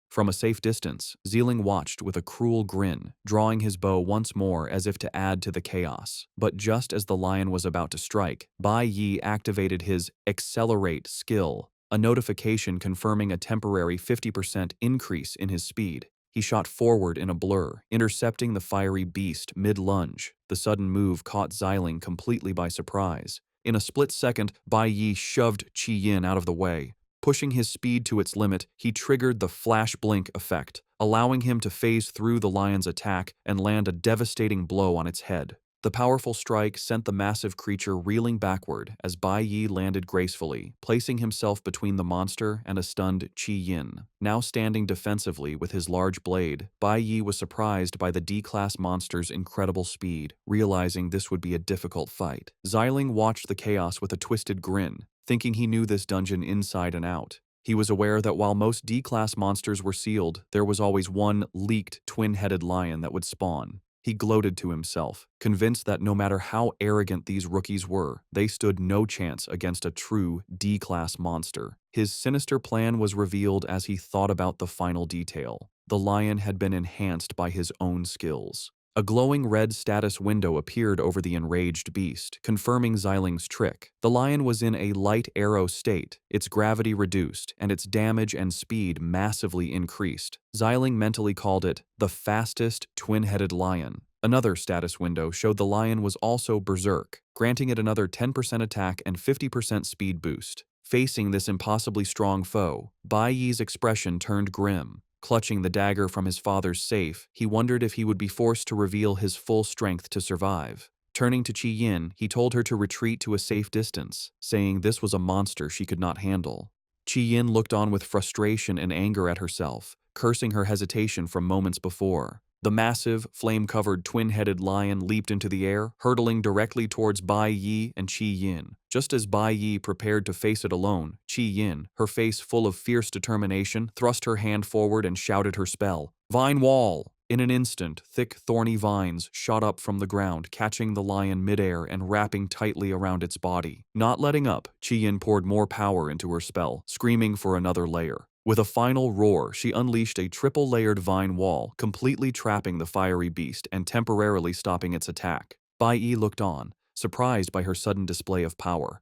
From a safe distance, Ziling watched with a cruel grin, drawing his bow once more as if to add to the chaos. But just as the lion was about to strike, Bai Yi activated his Accelerate skill, a notification confirming a temporary 50% increase in his speed. He shot forward in a blur, intercepting the fiery beast mid-lunge. The sudden move caught Ziling completely by surprise. In a split second, Bai Yi shoved Qi Yin out of the way. Pushing his speed to its limit, he triggered the flash blink effect, allowing him to phase through the lion's attack and land a devastating blow on its head. The powerful strike sent the massive creature reeling backward as Bai Yi landed gracefully, placing himself between the monster and a stunned Qi Yin. Now standing defensively with his large blade, Bai Yi was surprised by the D-class monster's incredible speed, realizing this would be a difficult fight. Ziling watched the chaos with a twisted grin, thinking he knew this dungeon inside and out. He was aware that while most D-class monsters were sealed, there was always one leaked twin-headed lion that would spawn. He gloated to himself, convinced that no matter how arrogant these rookies were, they stood no chance against a true D-class monster. His sinister plan was revealed as he thought about the final detail. The lion had been enhanced by his own skills. A glowing red status window appeared over the enraged beast, confirming Xiling's trick. The lion was in a light arrow state, its gravity reduced, and its damage and speed massively increased. Xiling mentally called it the fastest twin-headed lion. Another status window showed the lion was also berserk, granting it another 10% attack and 50% speed boost. Facing this impossibly strong foe, Bai Yi's expression turned grim. Clutching the dagger from his father's safe, he wondered if he would be forced to reveal his full strength to survive. Turning to Qi Yin, he told her to retreat to a safe distance, saying this was a monster she could not handle. Qi Yin looked on with frustration and anger at herself, cursing her hesitation from moments before. The massive, flame-covered twin-headed lion leaped into the air, hurtling directly towards Bai Yi and Qi Yin. Just as Bai Yi prepared to face it alone, Qi Yin, her face full of fierce determination, thrust her hand forward and shouted her spell, "Vine Wall!" In an instant, thick, thorny vines shot up from the ground, catching the lion midair and wrapping tightly around its body. Not letting up, Qi Yin poured more power into her spell, screaming for another layer. With a final roar, she unleashed a triple-layered vine wall, completely trapping the fiery beast and temporarily stopping its attack. Bai Yi looked on, surprised by her sudden display of power.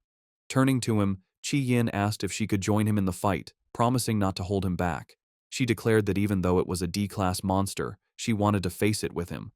Turning to him, Qi Yin asked if she could join him in the fight, promising not to hold him back. She declared that even though it was a D-class monster, she wanted to face it with him.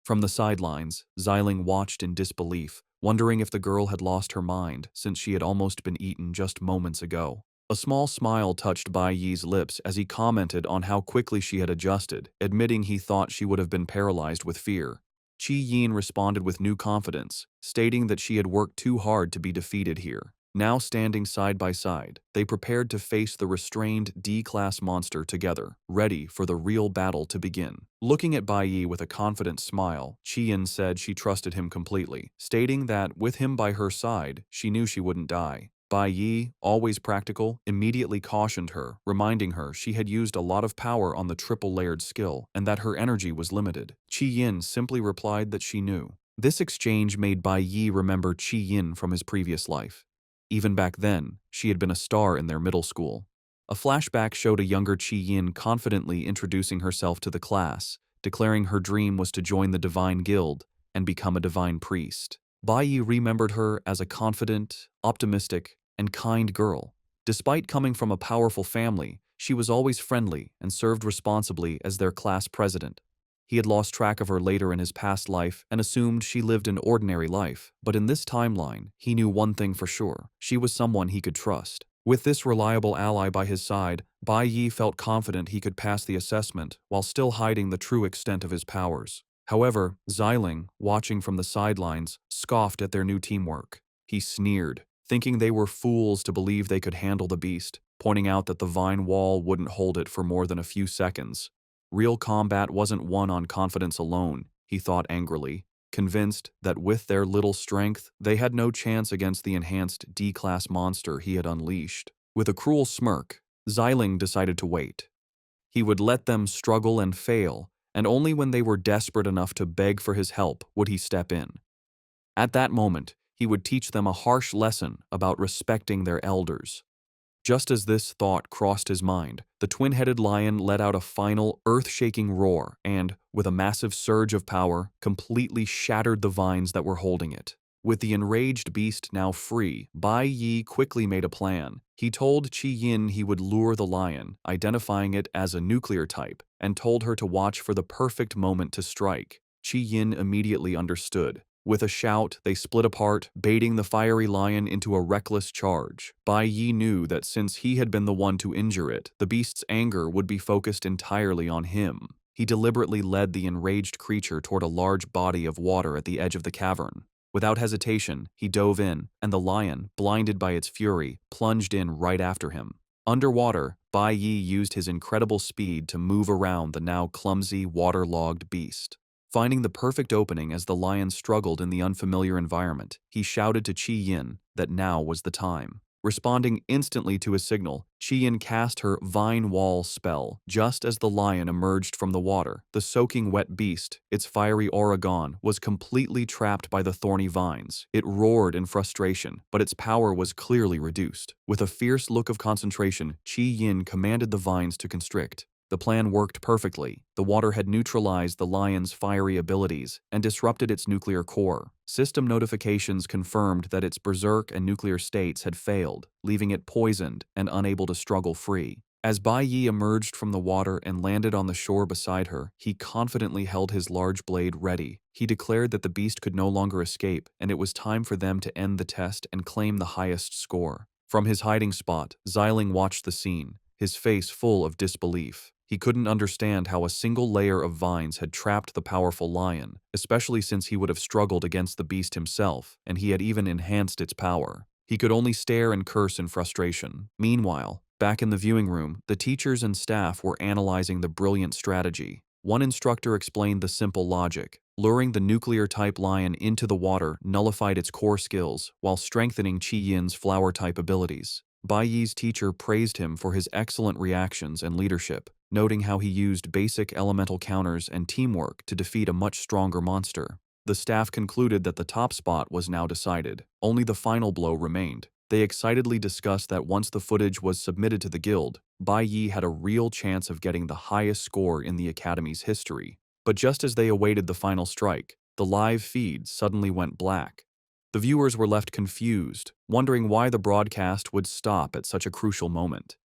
From the sidelines, Xiling watched in disbelief, wondering if the girl had lost her mind since she had almost been eaten just moments ago. A small smile touched Bai Yi's lips as he commented on how quickly she had adjusted, admitting he thought she would have been paralyzed with fear. Qi Yin responded with new confidence, stating that she had worked too hard to be defeated here. Now standing side by side, they prepared to face the restrained D-class monster together, ready for the real battle to begin. Looking at Bai Yi with a confident smile, Qi Yin said she trusted him completely, stating that with him by her side, she knew she wouldn't die. Bai Yi, always practical, immediately cautioned her, reminding her she had used a lot of power on the triple-layered skill and that her energy was limited. Qi Yin simply replied that she knew. This exchange made Bai Yi remember Qi Yin from his previous life. Even back then, she had been a star in their middle school. A flashback showed a younger Qi Yin confidently introducing herself to the class, declaring her dream was to join the Divine Guild and become a divine priest. Bai Yi remembered her as a confident, optimistic, and kind girl. Despite coming from a powerful family, she was always friendly and served responsibly as their class president. He had lost track of her later in his past life and assumed she lived an ordinary life, but in this timeline, he knew one thing for sure: she was someone he could trust. With this reliable ally by his side, Bai Yi felt confident he could pass the assessment while still hiding the true extent of his powers. However, Xiling, watching from the sidelines, scoffed at their new teamwork. He sneered, thinking they were fools to believe they could handle the beast, pointing out that the vine wall wouldn't hold it for more than a few seconds. Real combat wasn't won on confidence alone, he thought angrily, convinced that with their little strength, they had no chance against the enhanced D-class monster he had unleashed. With a cruel smirk, Xiling decided to wait. He would let them struggle and fail, and only when they were desperate enough to beg for his help would he step in. At that moment, he would teach them a harsh lesson about respecting their elders. Just as this thought crossed his mind, the twin-headed lion let out a final, earth-shaking roar and, with a massive surge of power, completely shattered the vines that were holding it. With the enraged beast now free, Bai Yi quickly made a plan. He told Qi Yin he would lure the lion, identifying it as a nuclear type, and told her to watch for the perfect moment to strike. Qi Yin immediately understood. With a shout, they split apart, baiting the fiery lion into a reckless charge. Bai Yi knew that since he had been the one to injure it, the beast's anger would be focused entirely on him. He deliberately led the enraged creature toward a large body of water at the edge of the cavern. Without hesitation, he dove in, and the lion, blinded by its fury, plunged in right after him. Underwater, Bai Yi used his incredible speed to move around the now clumsy, waterlogged beast. Finding the perfect opening as the lion struggled in the unfamiliar environment, he shouted to Qi Yin that now was the time. Responding instantly to his signal, Qi Yin cast her Vine Wall spell. Just as the lion emerged from the water, the soaking wet beast, its fiery aura gone, was completely trapped by the thorny vines. It roared in frustration, but its power was clearly reduced. With a fierce look of concentration, Qi Yin commanded the vines to constrict. The plan worked perfectly. The water had neutralized the lion's fiery abilities and disrupted its nuclear core. System notifications confirmed that its berserk and nuclear states had failed, leaving it poisoned and unable to struggle free. As Bai Yi emerged from the water and landed on the shore beside her, he confidently held his large blade ready. He declared that the beast could no longer escape, and it was time for them to end the test and claim the highest score. From his hiding spot, Xiling watched the scene, his face full of disbelief. He couldn't understand how a single layer of vines had trapped the powerful lion, especially since he would have struggled against the beast himself, and he had even enhanced its power. He could only stare and curse in frustration. Meanwhile, back in the viewing room, the teachers and staff were analyzing the brilliant strategy. One instructor explained the simple logic. Luring the nuclear-type lion into the water nullified its core skills, while strengthening Qi Yin's flower-type abilities. Bai Yi's teacher praised him for his excellent reactions and leadership, noting how he used basic elemental counters and teamwork to defeat a much stronger monster. The staff concluded that the top spot was now decided. Only the final blow remained. They excitedly discussed that once the footage was submitted to the guild, Bai Yi had a real chance of getting the highest score in the Academy's history. But just as they awaited the final strike, the live feed suddenly went black. The viewers were left confused, wondering why the broadcast would stop at such a crucial moment.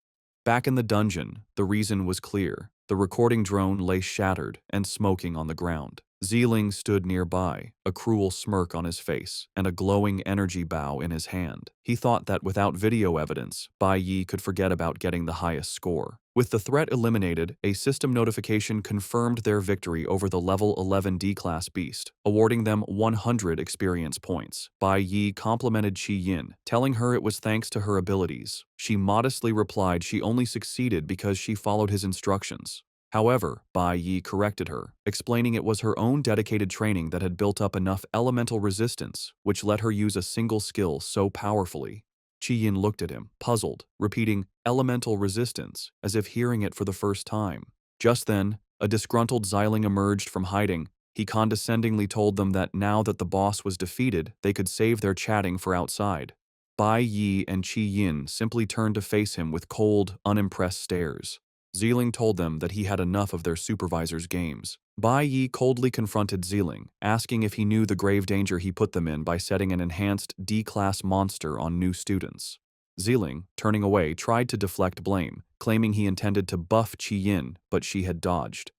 Back in the dungeon, the reason was clear. The recording drone lay shattered and smoking on the ground. Xiling stood nearby, a cruel smirk on his face and a glowing energy bow in his hand. He thought that without video evidence, Bai Yi could forget about getting the highest score. With the threat eliminated, a system notification confirmed their victory over the level 11 D-class beast, awarding them 100 experience points. Bai Yi complimented Qi Yin, telling her it was thanks to her abilities. She modestly replied she only succeeded because she followed his instructions. However, Bai Yi corrected her, explaining it was her own dedicated training that had built up enough elemental resistance, which let her use a single skill so powerfully. Qi Yin looked at him, puzzled, repeating elemental resistance, as if hearing it for the first time. Just then, a disgruntled Xiling emerged from hiding. He condescendingly told them that now that the boss was defeated, they could save their chatting for outside. Bai Yi and Qi Yin simply turned to face him with cold, unimpressed stares. Xiling told them that he had enough of their supervisor's games. Bai Yi coldly confronted Xiling, asking if he knew the grave danger he put them in by setting an enhanced D-class monster on new students. Xiling, turning away, tried to deflect blame, claiming he intended to buff Qi Yin, but she had dodged.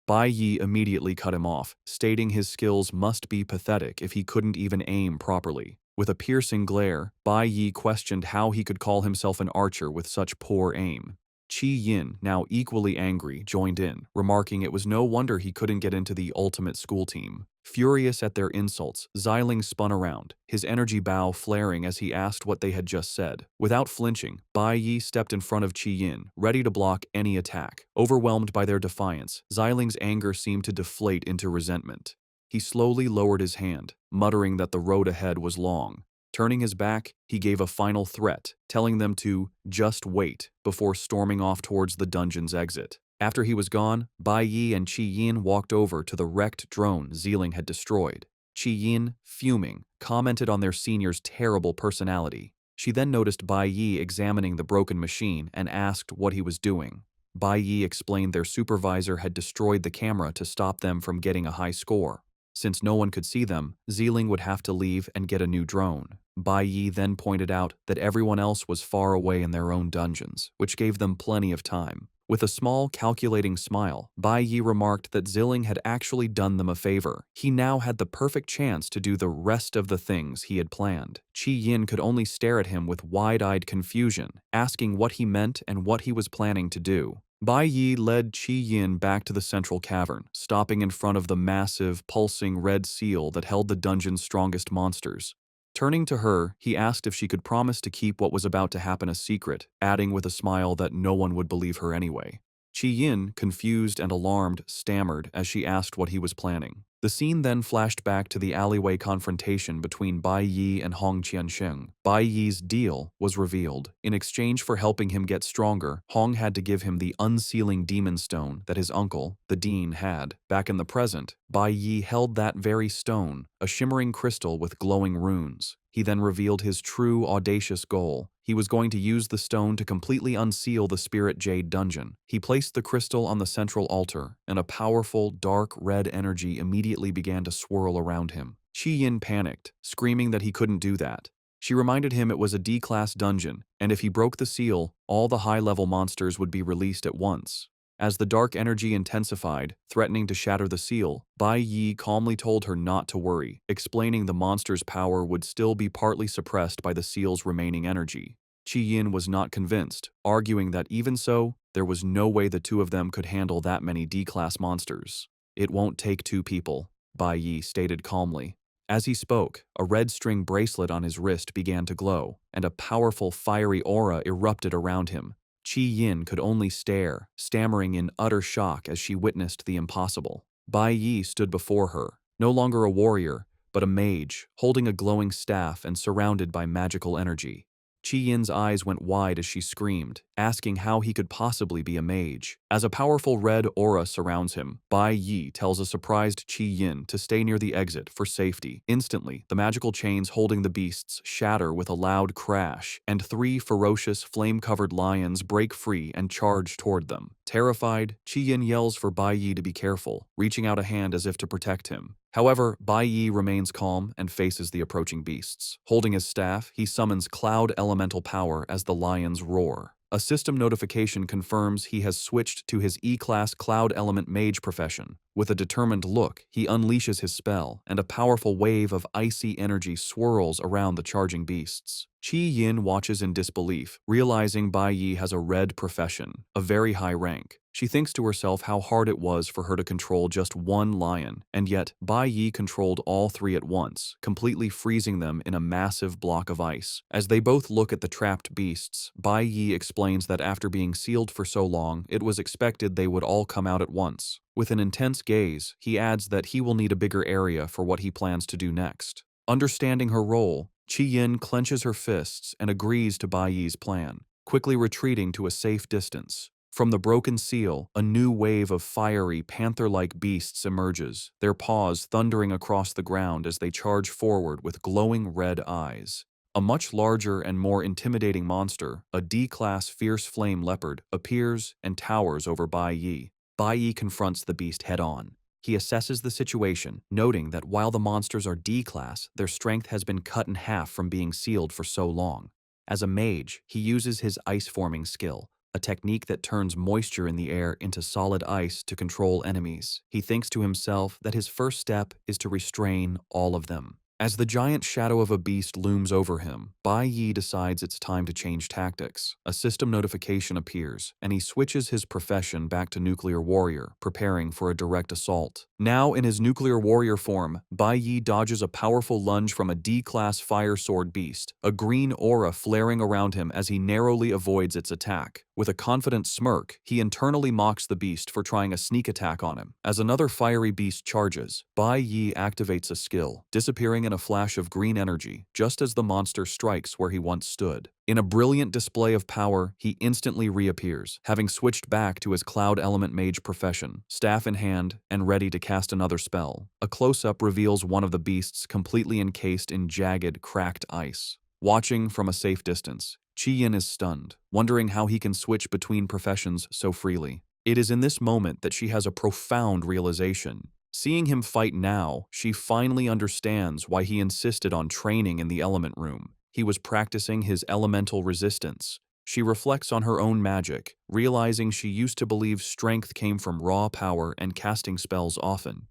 Bai Yi immediately cut him off, stating his skills must be pathetic if he couldn't even aim properly. With a piercing glare, Bai Yi questioned how he could call himself an archer with such poor aim. Qi Yin, now equally angry, joined in, remarking it was no wonder he couldn't get into the ultimate school team. Furious at their insults, Xiling spun around, his energy bow flaring as he asked what they had just said. Without flinching, Bai Yi stepped in front of Qi Yin, ready to block any attack. Overwhelmed by their defiance, Xiling's anger seemed to deflate into resentment. He slowly lowered his hand, muttering that the road ahead was long. Turning his back, he gave a final threat, telling them to just wait before storming off towards the dungeon's exit. After he was gone, Bai Yi and Qi Yin walked over to the wrecked drone Xiling had destroyed. Qi Yin, fuming, commented on their senior's terrible personality. She then noticed Bai Yi examining the broken machine and asked what he was doing. Bai Yi explained their supervisor had destroyed the camera to stop them from getting a high score. Since no one could see them, Xiling would have to leave and get a new drone. Bai Yi then pointed out that everyone else was far away in their own dungeons, which gave them plenty of time. With a small, calculating smile, Bai Yi remarked that Xiling had actually done them a favor. He now had the perfect chance to do the rest of the things he had planned. Qi Yin could only stare at him with wide-eyed confusion, asking what he meant and what he was planning to do. Bai Yi led Qi Yin back to the central cavern, stopping in front of the massive, pulsing red seal that held the dungeon's strongest monsters. Turning to her, he asked if she could promise to keep what was about to happen a secret, adding with a smile that no one would believe her anyway. Qi Yin, confused and alarmed, stammered as she asked what he was planning. The scene then flashed back to the alleyway confrontation between Bai Yi and Hong Qiansheng. Bai Yi's deal was revealed. In exchange for helping him get stronger, Hong had to give him the unsealing demon stone that his uncle, the dean, had. Back in the present, Bai Yi held that very stone, a shimmering crystal with glowing runes. He then revealed his true, audacious goal. He was going to use the stone to completely unseal the Spirit Jade dungeon. He placed the crystal on the central altar, and a powerful, dark red energy immediately began to swirl around him. Qi Yin panicked, screaming that he couldn't do that. She reminded him it was a D-class dungeon, and if he broke the seal, all the high-level monsters would be released at once. As the dark energy intensified, threatening to shatter the seal, Bai Yi calmly told her not to worry, explaining the monster's power would still be partly suppressed by the seal's remaining energy. Qi Yin was not convinced, arguing that even so, there was no way the two of them could handle that many D-class monsters. "It won't take two people," Bai Yi stated calmly. As he spoke, a red string bracelet on his wrist began to glow, and a powerful fiery aura erupted around him. Qi Yin could only stare, stammering in utter shock as she witnessed the impossible. Bai Yi stood before her, no longer a warrior, but a mage, holding a glowing staff and surrounded by magical energy. Qi Yin's eyes went wide as she screamed, asking how he could possibly be a mage. As a powerful red aura surrounds him, Bai Yi tells a surprised Qi Yin to stay near the exit for safety. Instantly, the magical chains holding the beasts shatter with a loud crash, and three ferocious, flame-covered lions break free and charge toward them. Terrified, Qi Yin yells for Bai Yi to be careful, reaching out a hand as if to protect him. However, Bai Yi remains calm and faces the approaching beasts. Holding his staff, he summons cloud elemental power as the lions roar. A system notification confirms he has switched to his E-class cloud element mage profession. With a determined look, he unleashes his spell, and a powerful wave of icy energy swirls around the charging beasts. Qi Yin watches in disbelief, realizing Bai Yi has a red profession, a very high rank. She thinks to herself how hard it was for her to control just one lion, and yet Bai Yi controlled all three at once, completely freezing them in a massive block of ice. As they both look at the trapped beasts, Bai Yi explains that after being sealed for so long, it was expected they would all come out at once. With an intense gaze, he adds that he will need a bigger area for what he plans to do next. Understanding her role, Qi Yin clenches her fists and agrees to Bai Yi's plan, quickly retreating to a safe distance. From the broken seal, a new wave of fiery, panther-like beasts emerges, their paws thundering across the ground as they charge forward with glowing red eyes. A much larger and more intimidating monster, a D-class fierce flame leopard, appears and towers over Bai Yi. Bai Yi confronts the beast head-on. He assesses the situation, noting that while the monsters are D-class, their strength has been cut in half from being sealed for so long. As a mage, he uses his ice-forming skill, a technique that turns moisture in the air into solid ice to control enemies. He thinks to himself that his first step is to restrain all of them. As the giant shadow of a beast looms over him, Bai Yi decides it's time to change tactics. A system notification appears, and he switches his profession back to nuclear warrior, preparing for a direct assault. Now in his nuclear warrior form, Bai Yi dodges a powerful lunge from a D-class fire sword beast, a green aura flaring around him as he narrowly avoids its attack. With a confident smirk, he internally mocks the beast for trying a sneak attack on him. As another fiery beast charges, Bai Yi activates a skill, disappearing in a flash of green energy, just as the monster strikes where he once stood. In a brilliant display of power, he instantly reappears, having switched back to his cloud element mage profession, staff in hand and ready to cast another spell. A close-up reveals one of the beasts completely encased in jagged, cracked ice. Watching from a safe distance, Qi Yin is stunned, wondering how he can switch between professions so freely. It is in this moment that she has a profound realization. Seeing him fight now, she finally understands why he insisted on training in the element room. He was practicing his elemental resistance. She reflects on her own magic, realizing she used to believe strength came from raw power and casting spells often.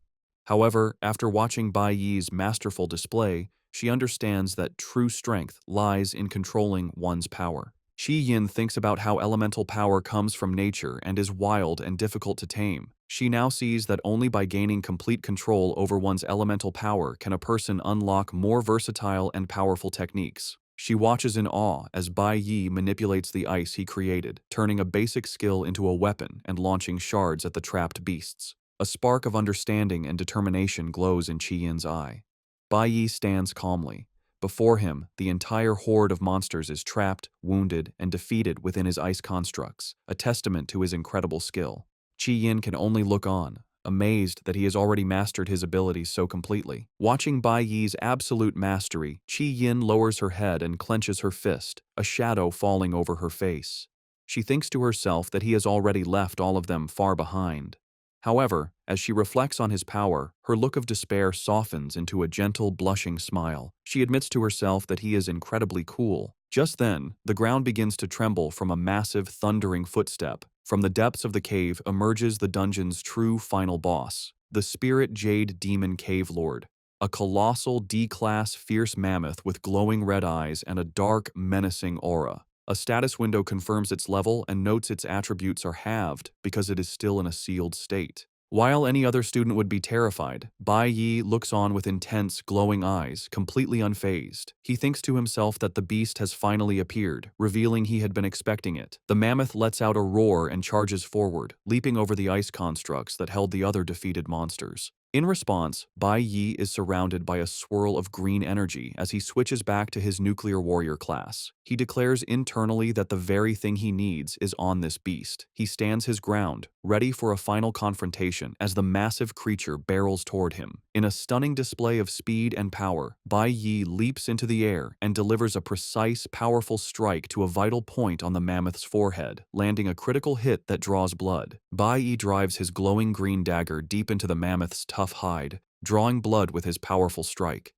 However, after watching Bai Yi's masterful display, she understands that true strength lies in controlling one's power. Qi Yin thinks about how elemental power comes from nature and is wild and difficult to tame. She now sees that only by gaining complete control over one's elemental power can a person unlock more versatile and powerful techniques. She watches in awe as Bai Yi manipulates the ice he created, turning a basic skill into a weapon and launching shards at the trapped beasts. A spark of understanding and determination glows in Qi Yin's eye. Bai Yi stands calmly. Before him, the entire horde of monsters is trapped, wounded, and defeated within his ice constructs, a testament to his incredible skill. Qi Yin can only look on, amazed that he has already mastered his abilities so completely. Watching Bai Yi's absolute mastery, Qi Yin lowers her head and clenches her fist, a shadow falling over her face. She thinks to herself that he has already left all of them far behind. However, as she reflects on his power, her look of despair softens into a gentle, blushing smile. She admits to herself that he is incredibly cool. Just then, the ground begins to tremble from a massive, thundering footstep. From the depths of the cave emerges the dungeon's true final boss, the Spirit Jade Demon Cave Lord, a colossal D-class fierce mammoth with glowing red eyes and a dark, menacing aura. A status window confirms its level and notes its attributes are halved because it is still in a sealed state. While any other student would be terrified, Bai Yi looks on with intense, glowing eyes, completely unfazed. He thinks to himself that the beast has finally appeared, revealing he had been expecting it. The mammoth lets out a roar and charges forward, leaping over the ice constructs that held the other defeated monsters. In response, Bai Yi is surrounded by a swirl of green energy as he switches back to his nuclear warrior class. He declares internally that the very thing he needs is on this beast. He stands his ground, ready for a final confrontation as the massive creature barrels toward him. In a stunning display of speed and power, Bai Yi leaps into the air and delivers a precise, powerful strike to a vital point on the mammoth's forehead, landing a critical hit that draws blood. Bai Yi drives his glowing green dagger deep into the mammoth's tough hide, drawing blood with his powerful strike.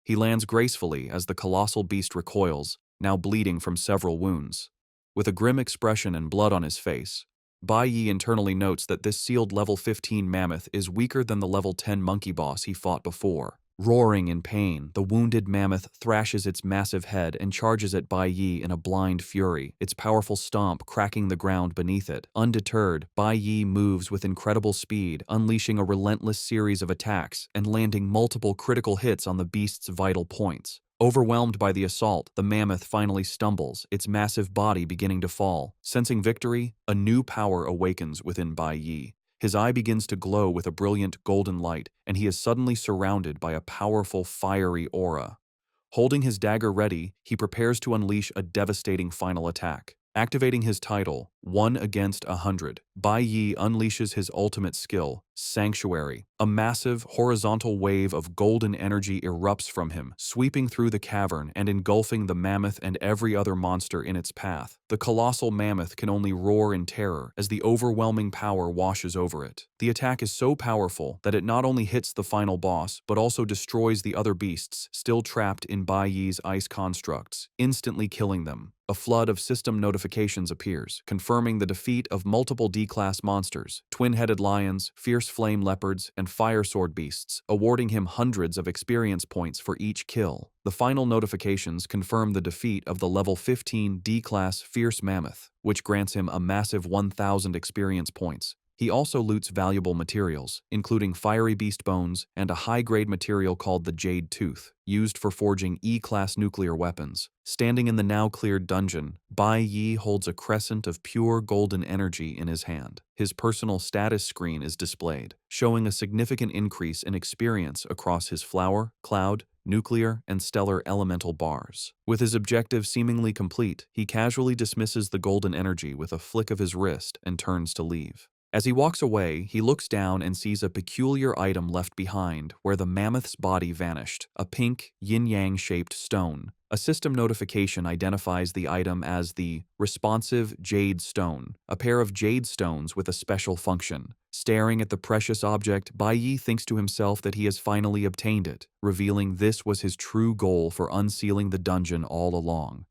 He lands gracefully as the colossal beast recoils, now bleeding from several wounds. With a grim expression and blood on his face, Bai Yi internally notes that this sealed level 15 mammoth is weaker than the level 10 monkey boss he fought before. Roaring in pain, the wounded mammoth thrashes its massive head and charges at Bai Yi in a blind fury, its powerful stomp cracking the ground beneath it. Undeterred, Bai Yi moves with incredible speed, unleashing a relentless series of attacks and landing multiple critical hits on the beast's vital points. Overwhelmed by the assault, the mammoth finally stumbles, its massive body beginning to fall. Sensing victory, a new power awakens within Bai Yi. His eye begins to glow with a brilliant golden light, and he is suddenly surrounded by a powerful, fiery aura. Holding his dagger ready, he prepares to unleash a devastating final attack. Activating his title, 1 against 100, Bai Yi unleashes his ultimate skill, Sanctuary. A massive, horizontal wave of golden energy erupts from him, sweeping through the cavern and engulfing the mammoth and every other monster in its path. The colossal mammoth can only roar in terror as the overwhelming power washes over it. The attack is so powerful that it not only hits the final boss, but also destroys the other beasts still trapped in Bai Yi's ice constructs, instantly killing them. A flood of system notifications appears, confirming the defeat of multiple D-class monsters, twin-headed lions, fierce flame leopards, and fire sword beasts, awarding him hundreds of experience points for each kill. The final notifications confirm the defeat of the level 15 D-class fierce mammoth, which grants him a massive 1,000 experience points. He also loots valuable materials, including fiery beast bones and a high-grade material called the Jade Tooth, used for forging E-class nuclear weapons. Standing in the now-cleared dungeon, Bai Yi holds a crescent of pure golden energy in his hand. His personal status screen is displayed, showing a significant increase in experience across his flower, cloud, nuclear, and stellar elemental bars. With his objective seemingly complete, he casually dismisses the golden energy with a flick of his wrist and turns to leave. As he walks away, he looks down and sees a peculiar item left behind where the mammoth's body vanished, a pink, yin-yang shaped stone. A system notification identifies the item as the responsive jade stone, a pair of jade stones with a special function. Staring at the precious object, Bai Yi thinks to himself that he has finally obtained it, revealing this was his true goal for unsealing the dungeon all along.